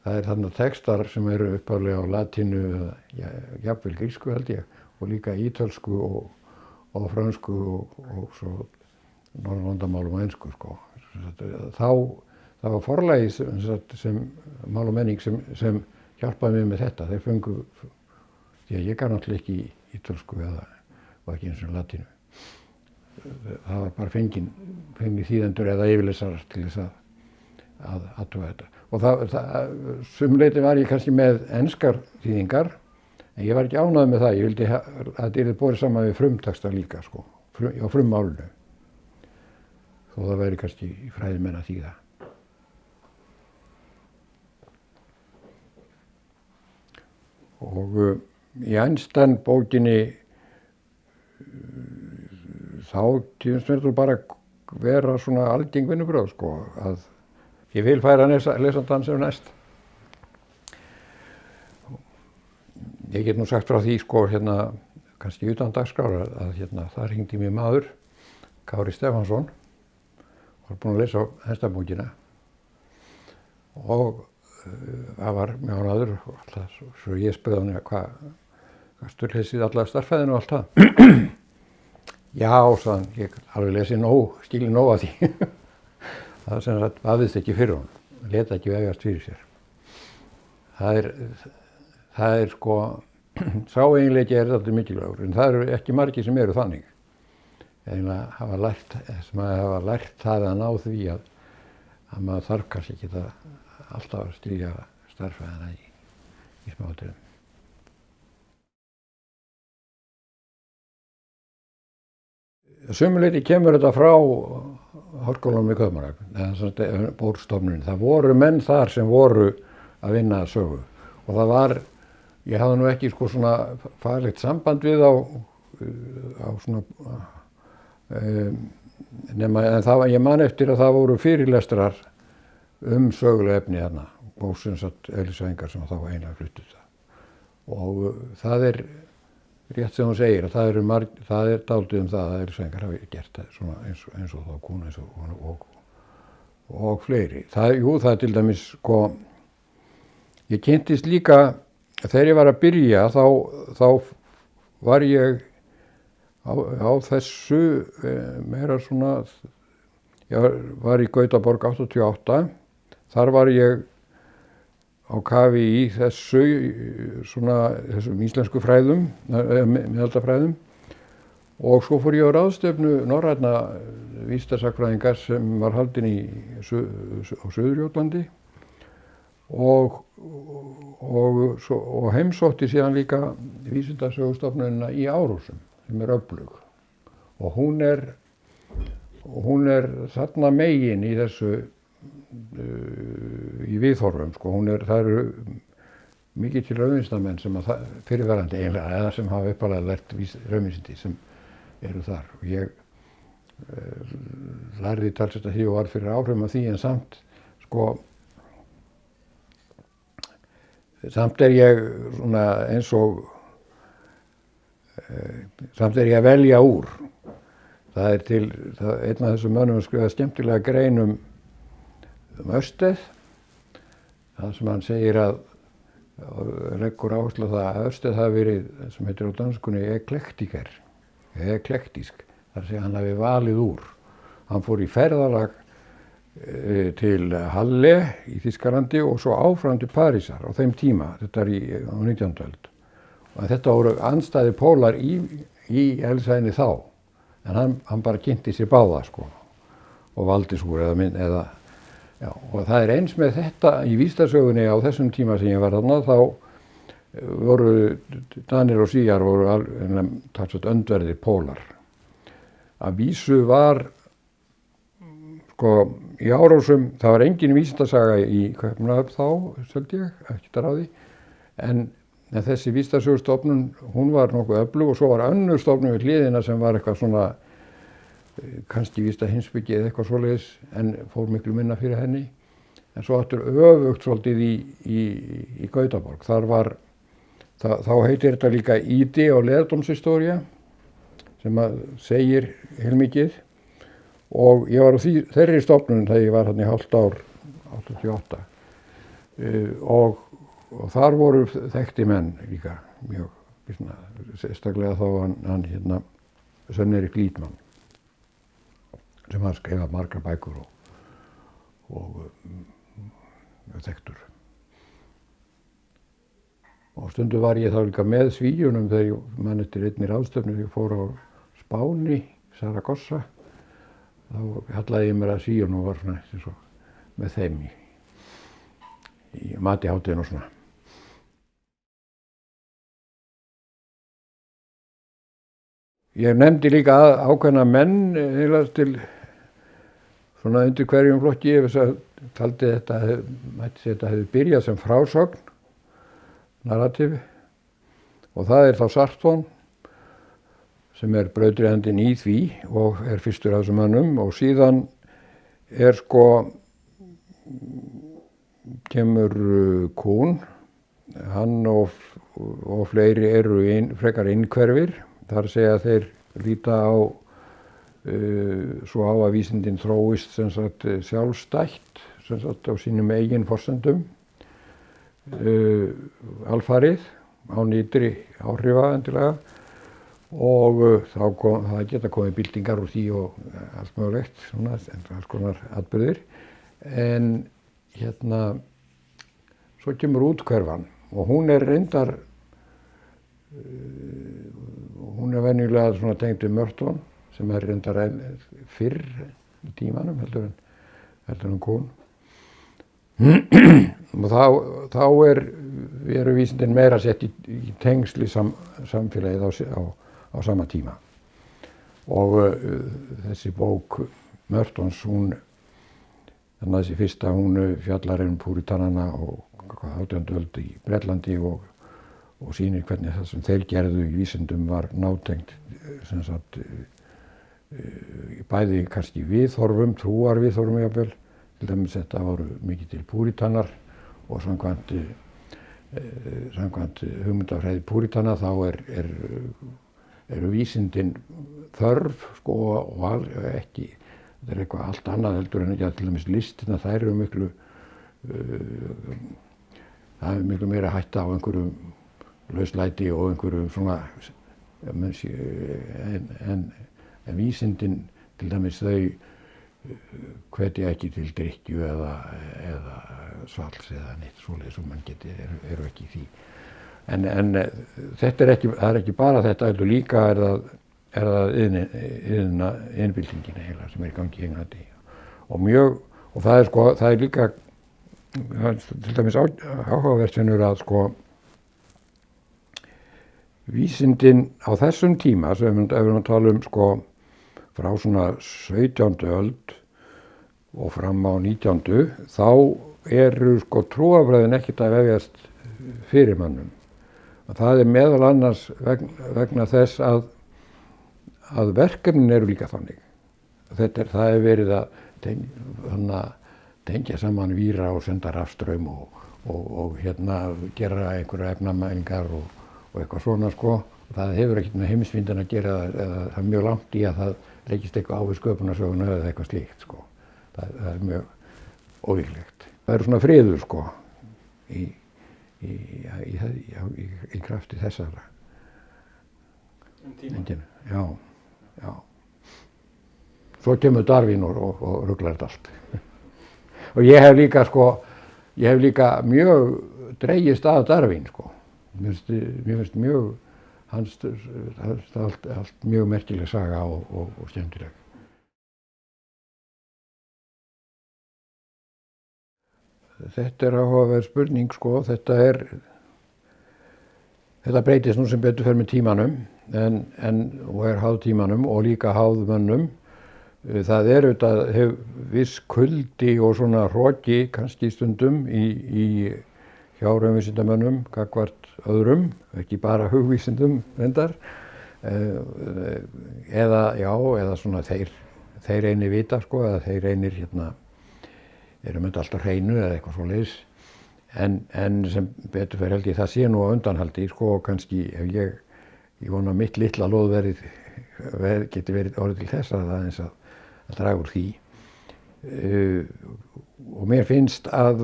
A: Það er þarna textar sem eru upphaflega á latínu eða jafnvel grísku held ég og líka ítölsku og frönsku og svo norðurlandamálum og ensku sko. Það var forlagið sem mál og menning sem hjálpaði mér með þetta. Þeir fengu, því að ég kann náttúrulega ekki ítölsku eða var ekki eins og latínu. Það var bara fengið þýðendur eða yfirlesarar til þess að athuga þetta. Og sumleyti var ég kannski með enskar þýðingar, en ég var ekki ánægður með það. Ég vildi að þetta yrði borið saman við frumtexta líka, sko, á frummálinu. Þó það væri kannski fræðimenn að þýða. Og í Einstein bókinni þá finnst mér þetta bara vera svona algeng vinnubrögð sko, að ég vil færa lesandann sem næst. Ég get nú sagt frá því sko kannski utan dagskrár að þar hringdi mér maður, Kári Stefánsson, var búinn að lesa Einstein-bókina og það var mjög ánægður og alltaf, svo ég spurði hann hvað stórleysið alla starffræðinu og allt það. Já, sagði hann, ég alveg lesi skilji nóg af því. Það sem sagt vafðist ekki fyrir honum, lét ekki vefjast fyrir sér. Það er sko, sá eiginleiki er þetta mikilvægur, en það eru ekki margir sem eru þannig. Eiginlega hafa lært það að ná því að maður þarf kannski ekki alltaf að skilja starffræðina í smáatriðum. Sumuleyti kemur þetta frá Háskólanum í Kaupmannahöfn, eða Bókstofnunin. Það voru menn þar sem voru að vinna að sögu og það var, ég hafði nú ekki sko svona faglegt samband við á svona nema, en ég man eftir að það voru fyrirlestrar söguleg efni þarna og sem sagt auglýsingar sem þá einlega fluttuð það. Og það er rétt sem hún segir að það er dálítið það að auglýsingar hafi gert það svona eins og þá konu og fleiri. Það er til dæmis sko, ég kynntist líka þegar ég var að byrja þá var ég á þessu meira svona, ég var í Gautaborg 88, þar var ég á kafi í þessum íslensku fræðum, miðaldafræðum og svo fór ég á ráðstefnu norrænna vísindasagnfræðinga sem var haldin á Suður-Jótlandi og heimsótti síðan líka vísindasögustofnunina í Árósum sem er öflug og hún er þarna megin í þessu í viðhorfum sko, það eru mikið til raunvísindamenn sem fyrirverandi eiginlega eða sem hafa uppalega lært raunvísindi sem eru þar og ég lærði talsvert að því og var fyrir áhrifum af því en samt er ég svona eins og samt er ég að velja úr. Það er einn af þessum mönnum að skrifa skemmtilega grein um Ørsted, það sem hann segir að leggur áherslu á það að Ørsted hafi verið, sem heitir á danskunni, eklektísk, þar segja hann hafi valið úr. Hann fór í ferðalag til Halle í Þýskalandi og svo áfram til Parísar á þeim tíma, þetta á 19. öld. Og þetta voru andstæðir pólar í eðlisfræðinni þá, en hann bara kynnti sér báða sko og valdi svo eða já, og það er eins með þetta í vísindasögunni á þessum tíma sem ég var þarna, þá voru Danir og Svíar voru talsvert öndverðir pólar. Að vísu var sko í Árósum, það var engin vísindasaga í Kaupmannahöfn þá, söldi ég, ekki þar á því, en þessi vísindasögustofnun, hún var nokkuð öflug og svo var önnur stofnun við hliðina sem var eitthvað svona, kannski vísta heimspeki eða eitthvað svoleiðis, en fór miklu minna fyrir henni. En svo aftur öfugt svolítið í Gautaborg. Þá heitir þetta líka ide- og lærdómshistoría, sem segir heilmikið. Og ég var á þeirri stofnun þegar ég var hann í hálft ár, 88. Og þar voru þekkti menn líka mjög, sérstaklega þá hann Sven Erik Liedmann, sem hann skrifað margar bækur og þekktur. Og stundum var ég þá líka með Svíunum þegar ég man eftir einni ráðstefnu, ég fór á Spáni, Saragossa. Þá hallaði ég mér að Svíunum og var svona eins og með þeim í matihátinn og svona. Ég nefndi líka ákveðna menn til svona undir hverjum flokki. Ég taldi þetta, mætti segja þetta hefði byrjað sem frásögn, narrativ, og það er þá Sarton sem er brautryðjandinn í því og er fyrstur af þessum mönnum, og síðan sko kemur Kuhn, hann og fleiri eru frekar innhverfir. Þar segja að þeir líta á svo á að vísindin þróist sem sagt sjálfstætt, sem sagt á sínum eigin forsendum, alfarið, án ytri áhrifa endilega, og það geta komið byltingar úr því og allt mögulegt, svona, alls konar atburðir. En svo kemur úthverfan og hún er reyndar, hún er venjulega svona tengd við Merton, sem er reyndar fyrr í tímanum heldur en Kuhn. Og þá eru vísindin meira sett í tengsl í samfélagið á sama tíma. Og þessi bók Mertons, þessi fyrsta, hún fjallar púritanana og 18. öld í Bretlandi og sýnir hvernig það sem þeir gerðu í vísindum var nátengt sem sagt bæði kannski viðhorfum, trúarviðhorfum jafnvel. Til dæmis þetta voru mikið til púritanar og samkvæmt hugmyndafræði púritana þá eru vísindin þörf sko og ekki, þetta er eitthvað allt annað heldur en til dæmis listina, þær eru það er miklu meira hætta á einhverjum lauslæti og einhverjum svona, en vísindin til dæmis þau hvetja ekki til drykkju eða svals eða neitt svoleiðis sem mann eru ekki í því. En þetta það er ekki bara þetta, heldur líka er það iðnbyltingin eiginlega sem er í gangi í Englandi. Og það er líka til dæmis áhugavert finnur að sko vísindin á þessum tíma, sem ef við erum að tala sko frá svona 17. öld og fram á 19., þá eru sko trúarbrögðin ekkert að vefjast fyrir mönnum. Og það er meðal annars vegna þess að verkefnin eru líka þannig. Það er verið að tengja saman víra og senda rafstraum og gera einhverja efnamælingar og eitthvað svona sko. Það hefur ekkert með heimsmyndan að gera, eða það er mjög langt í að það leggist eitthvað á við sköpunarsöguna eða eitthvað slíkt sko. Það er mjög ólíklegt. Það er svona friður sko í krafti þessara. Já, já. Svo kemur Darwin og ruglar þetta allt. og ég hef líka mjög dregist að Darwin sko. Mér finnst mjög allt mjög merkileg saga og skemmtileg. Þetta áhugaverð spurning sko, þetta breytist nú sem betur fer með tímanum og háð tímanum og líka háð mönnum. Það auðvitað viss kuldi og svona hroki kannski stundum hjá raunvísindamönnum gagnvart öðrum, ekki bara hugvísindum reyndar, eða svona þeir einir vita sko, eða þeir einir erum alltaf hreinu eða eitthvað svoleiðis, en sem betur fer held ég það sé nú á undanhaldi sko, og kannski ef ég vona mitt litla lóðverið geti verið orðið til þess að aðeins að draga úr því, og mér finnst að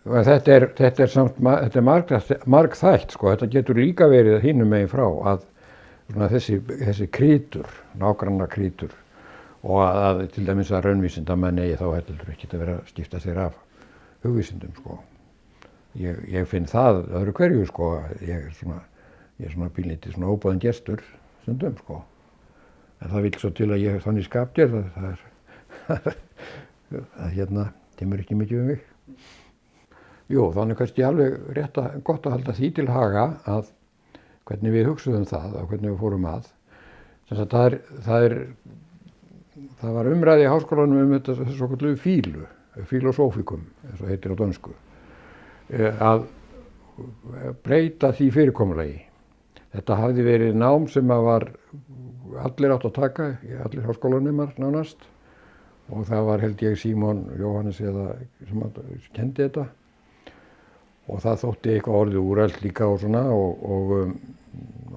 A: þetta er margþætt sko, þetta getur líka verið hinum megin frá að svona, þessi krítur, nágranna krítur, og að til dæmis að raunvísindamenn eigi þá heldur ekki að vera að skipta sér af hugvísindum sko. Ég finn það öðru hverju sko, ég er svona pínlítið svona óboðinn gestur stundum sko, en það vill svo til að ég hef þannig skapgerð að kemur ekki mikið um mig. Jú, þannig kannski alveg gott að halda því til haga að hvernig við hugsuðum það og hvernig við fórum að. Þess að það var umræði í háskólanum þetta svokölluðu filosófikum, eins og heitir á dönsku, að breyta því fyrirkomulagi. Þetta hafði verið nám sem var allir átt að taka, allir háskólanemar nánast, og það var held ég Símon Jóhannes sem kendi þetta. Og það þótti eitthvað orðið úrælt líka og svona og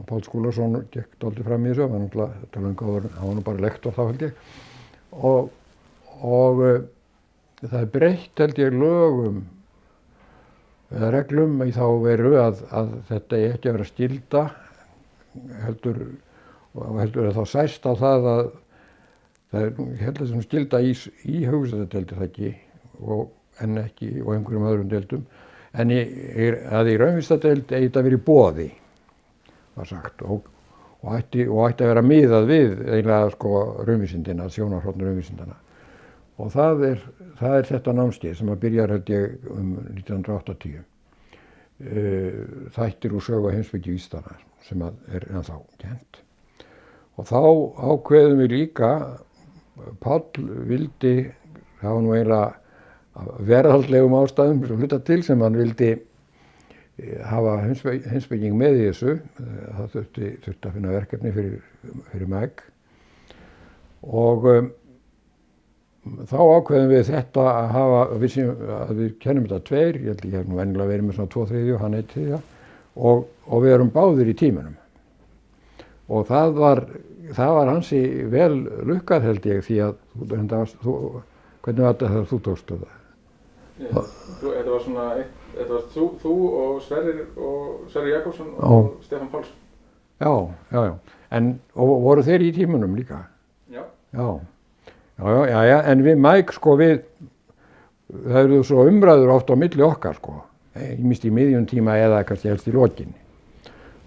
A: Páll Skúlason gekk dálítið fram í þessu, hann var nú bara lektor þá held ég. Og það breytt held ég lögum eða reglum í þá veru að þetta ekki að vera skylda, heldur að þá sæst á það að það held að sem skylda í hugvísindadeildi það ekki, en ekki og einhverjum öðrum deildum. En að í raunvísindadeild eigi þetta verið í boði, var sagt, og ætti að vera miðað við eiginlega sko raunvísindina, sjónarhorn raunvísindana. Og það er þetta námskeið sem byrjar held ég 1980. Þættir úr sögu heimspeki vísindanna sem er ennþá kennt. Og þá ákveðum við líka, Páll vildi, það var nú eiginlega veraldlegum ástæðum hluta til sem hann vildi hafa heimspeking með í þessu. Það þurfti að finna verkefni fyrir MEG og þá ákveðum við þetta að við kennum þetta tveir, ég hef nú venjulega verið með svona 2/3 og hann 1/3 og við erum báðir í tímunum. Og það var ansi vel lukkað held ég því að hvernig var þetta þegar þú tókst þetta?
B: Þetta var þú og Sverrir Jakobsson og Stefán Pálsson.
A: Já. Og voru þeir í tímunum líka?
B: Já.
A: Já, en við MEG sko það eru svo umræður oft á milli okkar sko, ýmist í miðjum tíma eða kannski helst í lokin.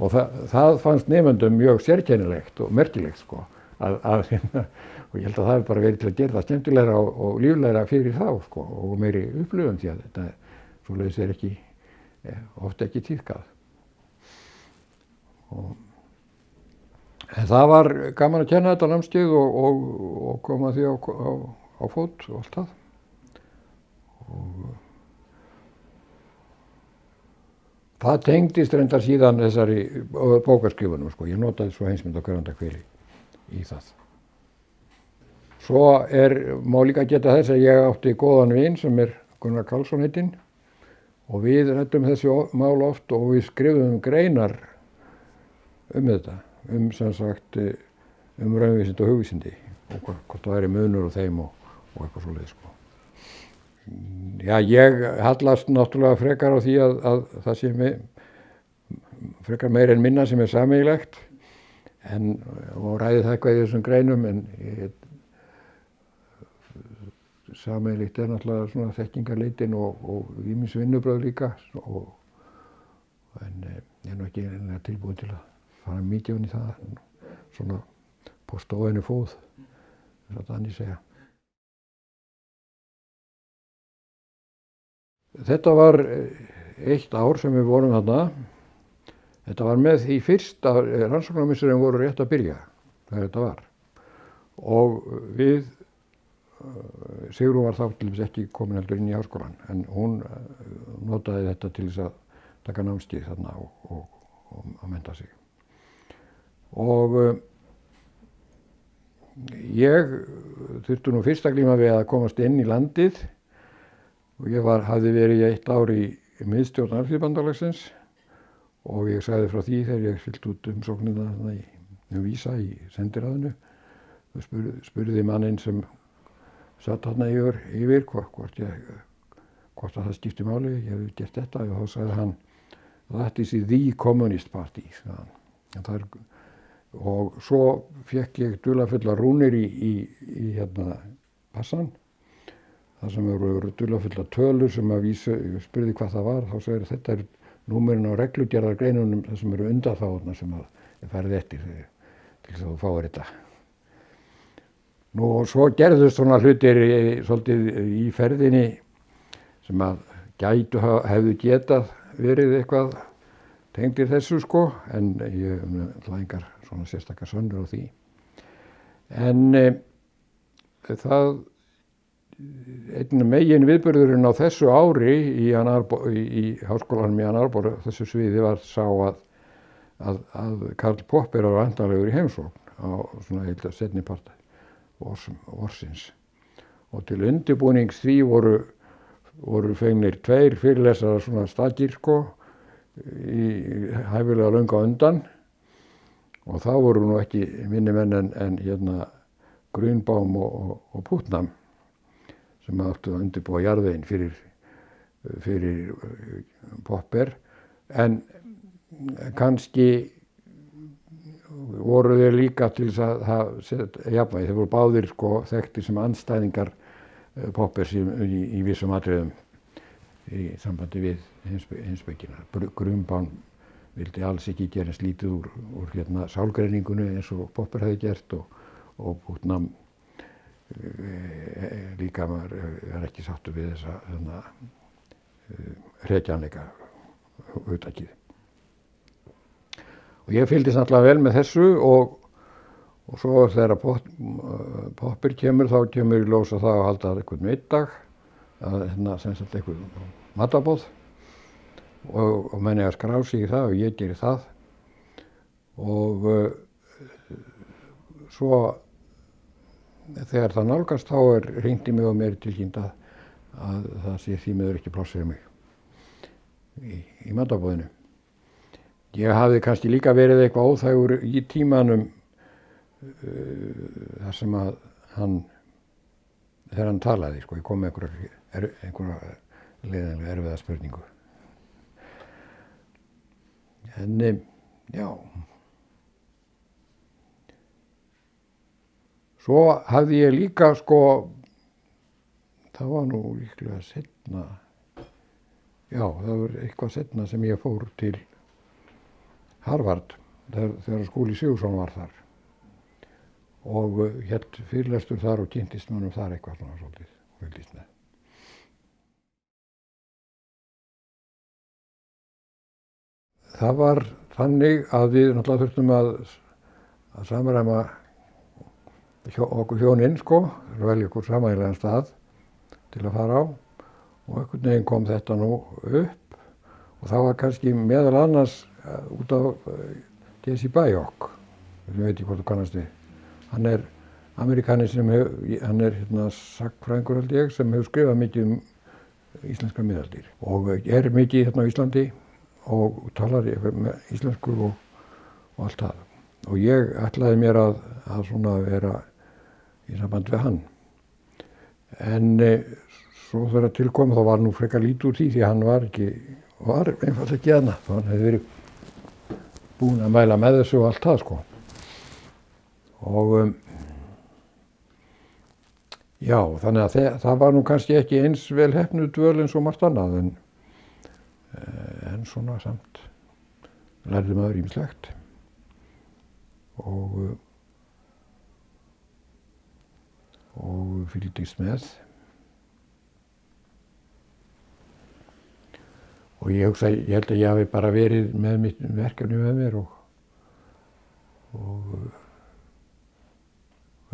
A: Og það fannst nemendum mjög sérkennilegt og merkilegt sko, og ég held að það hefur bara verið til að gera það skemmtilegra og líflegra fyrir þá sko, og meiri upplifun því að þetta svoleiðis er oft ekki tíðkað. En það var gaman að kenna þetta námskeið og koma því á fót og allt það. Það tengdist reyndar síðan þessari bókarskrifunum sko, ég notaði svo heimsmynd á Grandakvili í það. Svo má líka geta þess að ég átti góðan vin sem Gunnar Karlsson heitinn og við ræddum þessi mál oft og við skrifum greinar þetta, sem sagt raunvísindi og hugvísindi og hvort það væri munur á þeim og eitthvað svoleiðis sko. Já, ég hallast náttúrulega frekar á því að það sé frekar meira en minna sem er sameiginlegt og ræði það eitthvað í þessum greinum en sameiginlegt náttúrulega svona þekkingarleitin og ýmis vinnubrögð líka en ég er nú ekki tilbúin til að fara mikið inn í það svona på stående fóð, eins og þannig segja. Þetta var eitt ár sem við vorum þarna. Þetta var með því fyrsta rannsóknarmisserinn voru rétt að byrja þegar þetta var. Og við, Sigrún var þá til þess ekki komin heldur inn í háskólann, en hún notaði þetta til þess að taka námskeið þarna og mennta sig. Og ég þurfti nú fyrst að glíma við að komast inn í landið og ég hafði verið í 1 ár í miðstjórn Alþýðubandalagsins og ég sagði frá því þegar ég fyllt út umsóknina vísa í sendiráðinu og spurði manninn sem satt þarna yfir hvort að það skipti máli, ég hefði gert þetta og þá sagði hann "That is the Communist Party", sagði hann. Og svo fékk ég dularfullar rúnir í passan, þar sem voru dularfullar tölur sem að ég spurði hvað það var, þá sagði þetta númerin á reglugerðargreinunum þar sem eru undanþágurnar sem að ég færði eftir til þess að þú fáir þetta. Nú og svo gerðust svona hlutir svolítið í ferðinni sem að hefðu getað verið eitthvað tengdir þessu sko, en ég hef engar svona sérstakar sönnur á því. En einn megin viðburðurinn á þessu ári í háskólanum í Ann Arbor þessu sviði var sá að Karl Popper var væntanlegur í heimsókn á svona heila seinni part vorsins. Og til undirbúnings því voru fengnir 2 fyrirlesarar svona stakir sko í hæfilega löngu á undan og það voru nú ekki minni menn en Grünbaum og Putnam sem áttu að undirbúa jarðveginn fyrir Popper, en kannski voru þeir líka til þess að hafa jafnvægi. Þeir voru báðir sko þekktir sem andstæðingar Poppers í vissum atriðum í sambandi við heimspekina. Grünbaum vildi alls ekki gera lítið úr sálgreiningunni eins og Popper hefði gert og Putnam líka var ekki sáttur við þessa hrekjanleika hugtakið. Og ég fylgdist náttúrulega vel með þessu og svo þegar Popper kemur þá kemur í ljós að það að halda einhvern middag, sem sagt einhvern matarboð og menn eiga að skrá sig í það og ég geri það og svo þegar það nálgast þá hringt í mig og mér tilkynnt að það sé því miður ekki pláss fyrir mig í matarboðinu. Ég hafði kannski líka verið eitthvað óþægur í tímanum þar sem að þegar hann talaði, sko, ég kom með einhverja leiðinlega erfiða spurningu. En já. Svo hafði ég líka, sko, það var nú líklega seinna, já, það var eitthvað seinna sem ég fór til Harvard þegar Skúli Sigurðsson var þar og hélt fyrirlestur þar og kynntist mönnum þar eitthvað svona svolítið og fylgdist með. Það var þannig að við náttúrulega þurftum að samræma okkur hjónin sko, velja okkur sameiginlegan stað til að fara á og einhvern veginn kom þetta nú upp og það var kannski meðal annars út af Jesse Bajok, ég veit ekki hvort þú kannast við. Hann Amerikani sem hann sagnfræðingur held ég sem hefur skrifað mikið íslenskar miðaldir og mikið á Íslandi og talar íslensku og allt það. Og ég ætlaði mér að svona vera í samband við hann. En svo þegar tilkom þá var nú frekar lítið úr því hann var einfallega ekki þarna. Hann hefði verið búinn að mæla með þessu og allt það sko. Og Já, þannig að það var nú kannski ekki eins vel heppnuð dvöl eins og margt annað en svona samt lærði maður ýmislegt og fylgdist með. Og ég held að ég hafi bara verið með mitt verkefni með mér og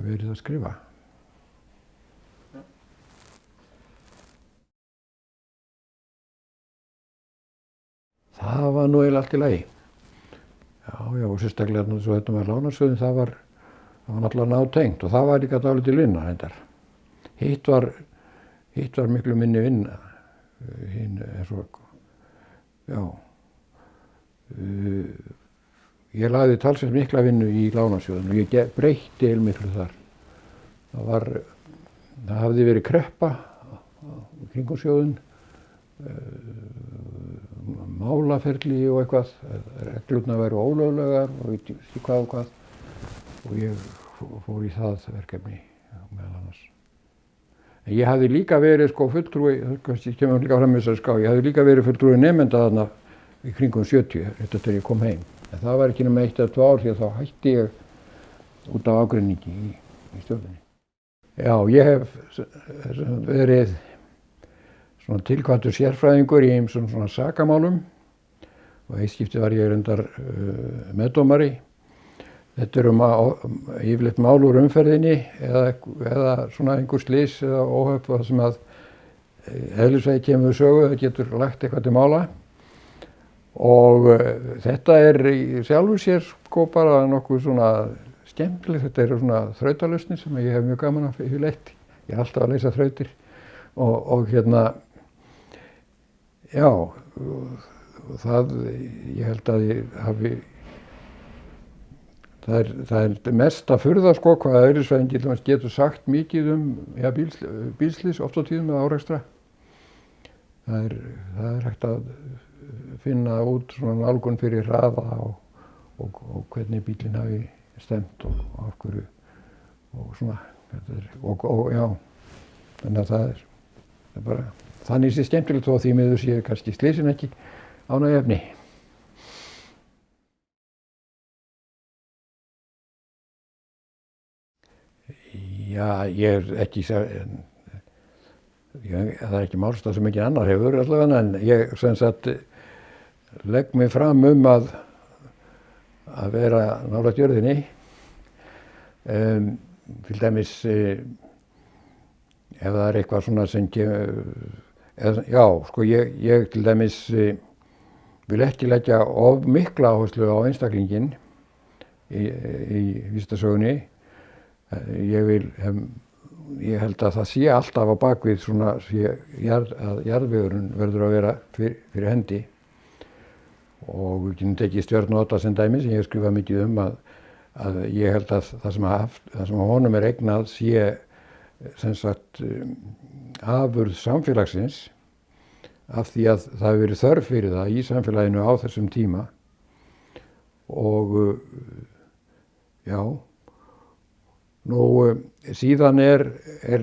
A: verið að skrifa. Það var nú eiginlega allt í lagi. Já, og sérstaklega svo þetta með lánasjóðinn, það var náttúrulega nátengt og það var líka dálítil vinna reyndar. Hitt var miklu minni vinna. Hinn eins og, já, ég lagði talsvert mikla vinnu í lánasjóðinn og ég breytti heilmiklu þar. Það hafði verið kreppa kringum sjóðinn, málaferli og eitthvað, reglurnar væru ólöglegar og veit ekki hvað og hvað og ég fór í það verkefni meðal annars. En ég hafði líka verið fulltrúi, kannski kemur líka fram í þessari ská, ég hafði líka verið fulltrúi nemenda þarna í kringum 70, þetta þegar ég kom heim. En það var ekki nema 1 eða 2 ár því að þá hætti ég út af ágreiningi í stjórninni. Já, ég hef verið svona tilkvaddur sérfræðingur í ýmsum svona sakamálum og eitt skipti var ég reyndar meðdómari. Þetta eru yfirleitt mál úr umferðinni eða svona einhver slys eða óhöpp þar sem að eðlisfræði kemur við sögu, það getur lagt eitthvað til mála. Og þetta í sjálfu sér bara nokkuð svona skemmtilegt, þetta eru svona þrautalausnir sem ég hef mjög gaman að yfirleitt. Ég er alltaf að leysa þrautir og já, ég held að ég hafi, það mest að furða hvað eðlisfræðingi getur sagt mikið bílslys oft á tíðum með árekstra. Það er hægt að finna út svona nálgun fyrir hraða og hvernig bílinn hafi stemt og af hverju og svona. Já, þannig að það er bara þannig sé skemmtilegt þó því miður sé kannski slysin ekki ánægjuefni. Já, það er ekki málstað sem ekki annar hefur allavega, en ég sem sagt legg mig fram að vera nálægt jörðinni. Til dæmis ef það er eitthvað svona sem kemur, ég til dæmis vil ekki leggja of mikla áherslu á einstaklinginn í vísindasögunni. Ég held að það sé alltaf á bakvið svona að jarðvegurinn verður að vera fyrir hendi. Og við getum tekið stjörnóta sem dæmi sem ég hef skrifað mikið að ég held að það sem honum er eignað sé sem sagt afurð samfélagsins af því að það hefur verið þörf fyrir það í samfélaginu á þessum tíma. Og já, síðan er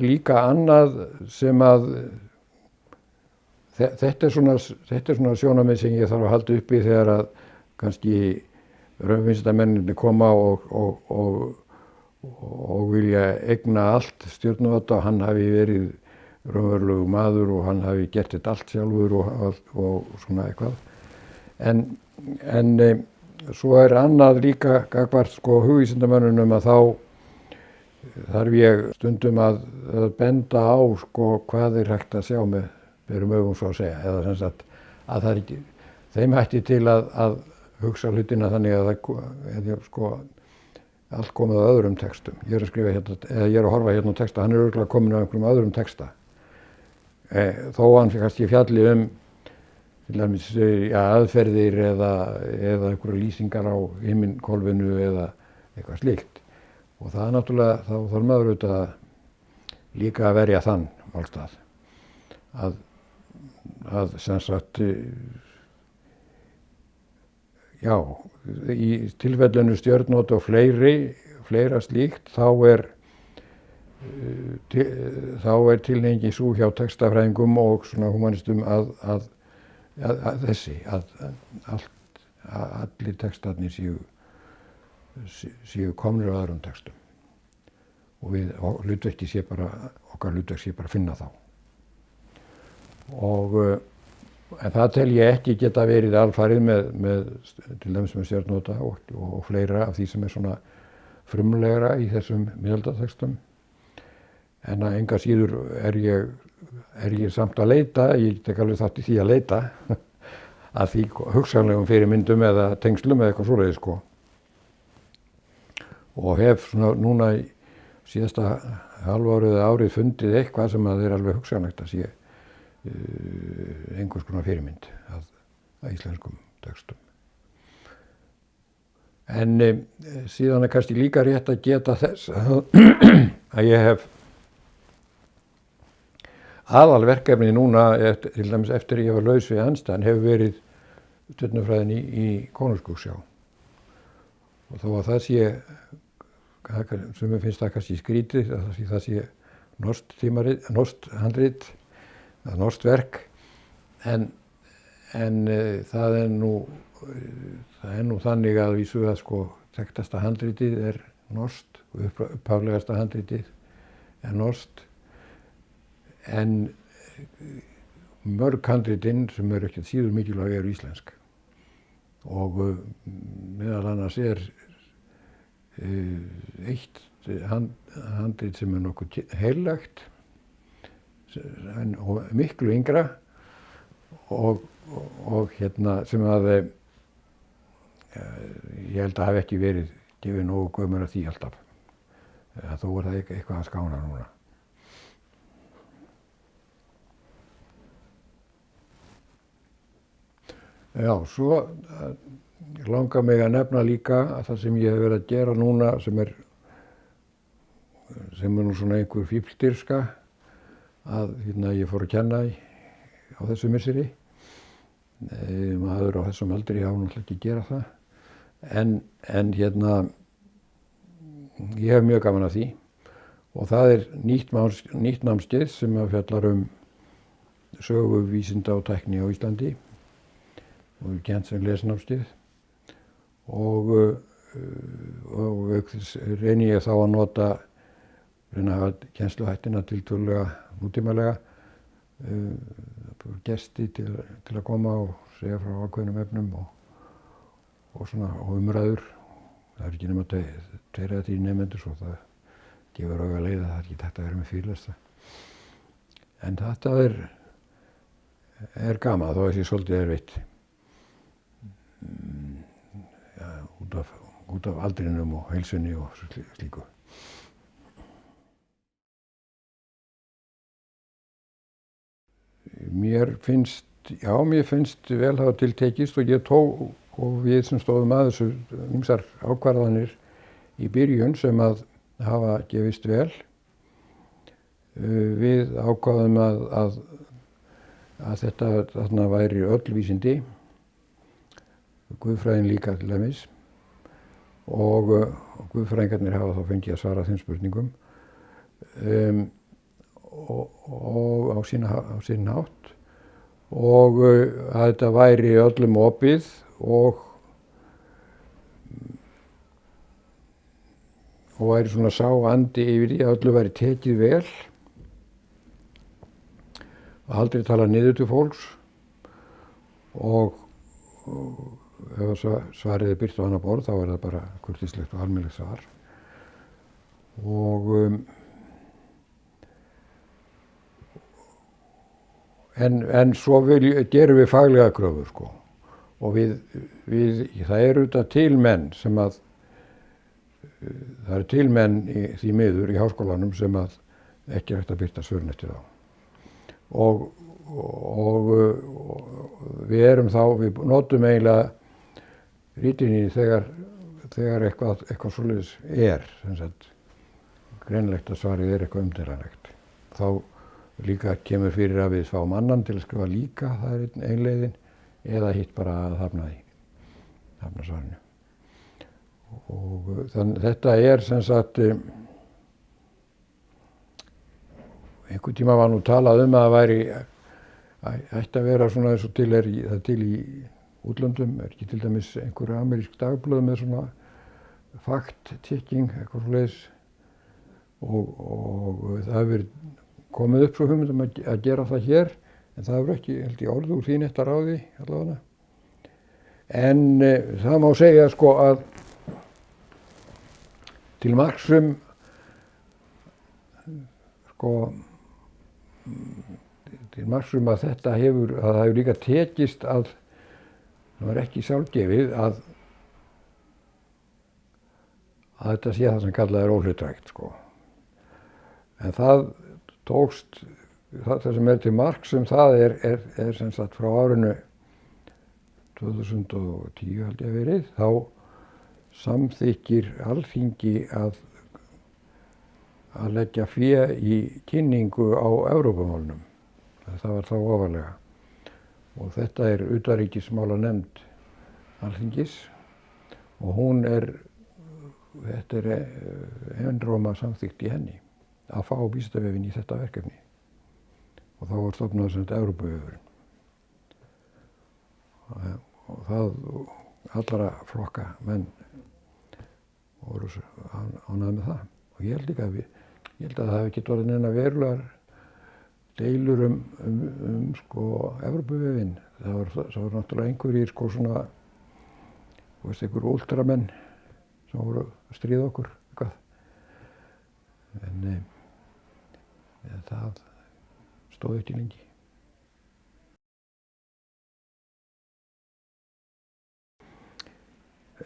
A: líka annað sem að þetta er svona sjónarmið sem ég þarf að halda uppi þegar að kannski raunvísindamennirnir koma og vilja eigna allt stjörnuvata og hann hafi verið raunverulegur maður og hann hafi gert þetta allt sjálfur og svona eitthvað. En svo er annað líka gagnvart hugvísindamönnunum að þá þarf ég stundum að benda á hvað er hægt að sjá með berum augum svo að segja, eða sem sagt að það ekki, þeim hætti til að hugsa hlutina þannig að allt komið á öðrum textum. Ég er að skrifa hérna, eða ég er að horfa hérna á texta, hann er örugglega kominn á einhverjum öðrum texta. Þó hann kannski fjalli til dæmis aðferðir eða einhverjar lýsingar á himinhvolfinu eða eitthvað slíkt. Og það er náttúrulega, þá þarf maður auðvitað líka að verja þann málstað. Að sem sagt, já, í tilfellinu stjörnót og fleira slíkt, þá þá tilhneigingin sú hjá textafræðingum og svona humanistum að allir textarnir séu komnir á öðrum textum og okkar hlutverk sé bara að finna þá. En það tel ég ekki geta verið alfarið með til dæmis með stjörnóta og fleira af því sem svona frumlegra í þessum miðaldatextum. En að enga síður er ég samt að leita, ég get ekki alveg þátt í því að leita að því hugsanlegum fyrirmyndum eða tengslum eða eitthvað svoleiðis sko. Og hef svona núna í síðasta halvárið eða árið fundið eitthvað sem að er alveg hugsanlegt að sé einhvers konar fyrirmynd að íslenskum textum. En síðan er kannski líka rétt að geta þess að ég hef aðalverkefni núna, til dæmis eftir ég var laus við andstæðan, hefur verið stjörnufræðin í Konungsskuggsjá. Og þó að það sé, sem mér finnst það kannski skrítið, að það sé norskt handrit, eða norskt verk, en það er nú þannig að vísu að sko þekktasta handritið er norskt og upphaflegasta handritið er norskt. En mörg handritin sem eru ekkert síður mikilvæg eru íslensk og meðal annars er eitt handrit sem er nokkuð heillagt og miklu yngra og sem að ég held að hafi ekki verið gefið nógu gaumur af því alltaf. Þó er það eitthvað að skána núna. Já, svo langar mig að nefna líka að það sem ég hef verið að gera núna sem er nú svona einhver fífldirfska að ég fór að kenna á þessu misseri. Maður á þessum aldri á náttúrulega ekki að gera það. En ég hef mjög gaman af því og það er nýtt námskeið sem fjallar sögu, vísinda og tækni á Íslandi og kennt sem lesnámskeið og auk þess reyni ég þá að reyna að hafa kennsluhættina tiltölulega nútímalega, gesti til að koma og segja frá ákveðnum efnum og umræður. Það er ekki nema 2 eða 3 nemendur svo það gefur auga leið að það er ekki hægt að vera með fyrirlestra. En þetta er gaman þó að sé svolítið erfitt. Út af aldrinum og heilsunni og slíku. Mér finnst vel hafa tiltekist og ég tók og við sem stóðum að þessu ýmsar ákvarðanir í byrjun sem að hafa gefist vel. Við ákváðum að þetta þarna væri öll vísindi, guðfræðin líka til dæmis og guðfræðingarnir hafa þá fengið að svara þeim spurningum og á sinn hátt og að þetta væri öllum opið og væri svona sá andi yfir því að öllu væri tekið vel og aldrei tala niður til fólks og ef svarið er birt á annað borð þá er það bara kurteislegt og almennilegt svar og en svo gerum við faglega kröfur sko og það eru þetta til menn sem að það eru til menn í því miður í háskólanum sem að ekki er hægt að birta svörin eftir þá og við notum eiginlega rítinni þegar eitthvað svoleiðis sem sagt greinlegt að svarið er eitthvað umdeilanlegt. Þá líka kemur fyrir að við fáum annan til að skrifa líka, það er ein leiðin, eða hitt bara að hafna svarinu. Og þetta er sem sagt einhvern tíma var nú talað að það væri ætti að vera svona eins og til í útlöndum, ekki til dæmis einhverju amerísk dagblöð með svona fact-checking, eitthvað svoleiðis og það hefur komið upp svo hugmyndum að gera það hér, en það hefur ekki, held ég, orðið úr því neitt að ráði allavega. En það má segja sko að til marks að þetta hefur, að það hefur líka tekist að það var ekki sjálfgefið að þetta sé það sem kallað óhlutdrægt sko. En það tókst, það sem til marks það er sem sagt frá árinu 2010 held ég verið, þá samþykkir Alþingi að leggja fé í kynningu á Evrópumálunum. Það var þá ofarlega. Og þetta er utanríkismálanefnd Alþingis og þetta er einróma samþykkt í henni að fá Vísindavefinn í þetta verkefni. Og þá var stofnaður sem þetta Evrópuvefurinn. Og það allra flokka menn voru ánægðir með það. Og ég held líka að það hafi ekki orðið neina verulegar deilur sko Evrópuvefinn. Það var náttúrulega einhverjir sko svona, þú veist, einhverjir últramenn sem voru að stríða okkur eitthvað. En það stóð ekki lengi.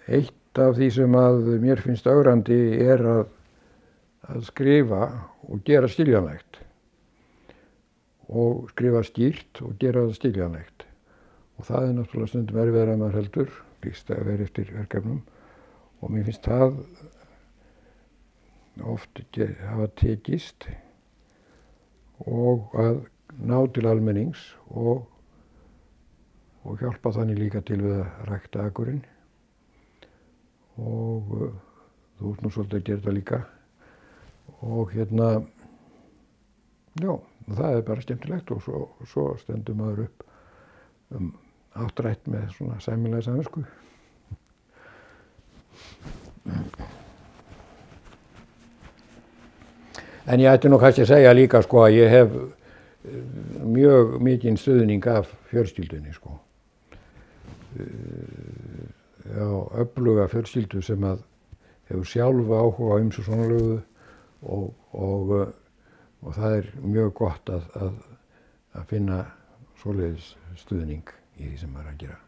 A: Eitt af því sem að mér finnst ögrandi er að skrifa og gera skiljanlegt. Og skrifa skýrt og gera það skiljanlegt. Og það er náttúrulega stundum erfiðara en maður heldur, býst að vera eftir verkefnum. Og mér finnst það oft hafa tekist og að ná til almennings og hjálpa þannig líka til við að rækta akurinn. Og þú ert nú svolítið að gera þetta líka. Og já, það er bara skemmtilegt og svo stendur maður upp áttrætt með svona sæmilega samvisku. En ég ætti nú kannski að segja líka sko að ég hef mjög mikinn stuðning af fjölskyldunni sko. Já, öfluga fjölskyldu sem að hefur sjálf áhuga á ýmsu svona lögu og það er mjög gott að finna svoleiðis stuðning í því sem maður er að gera.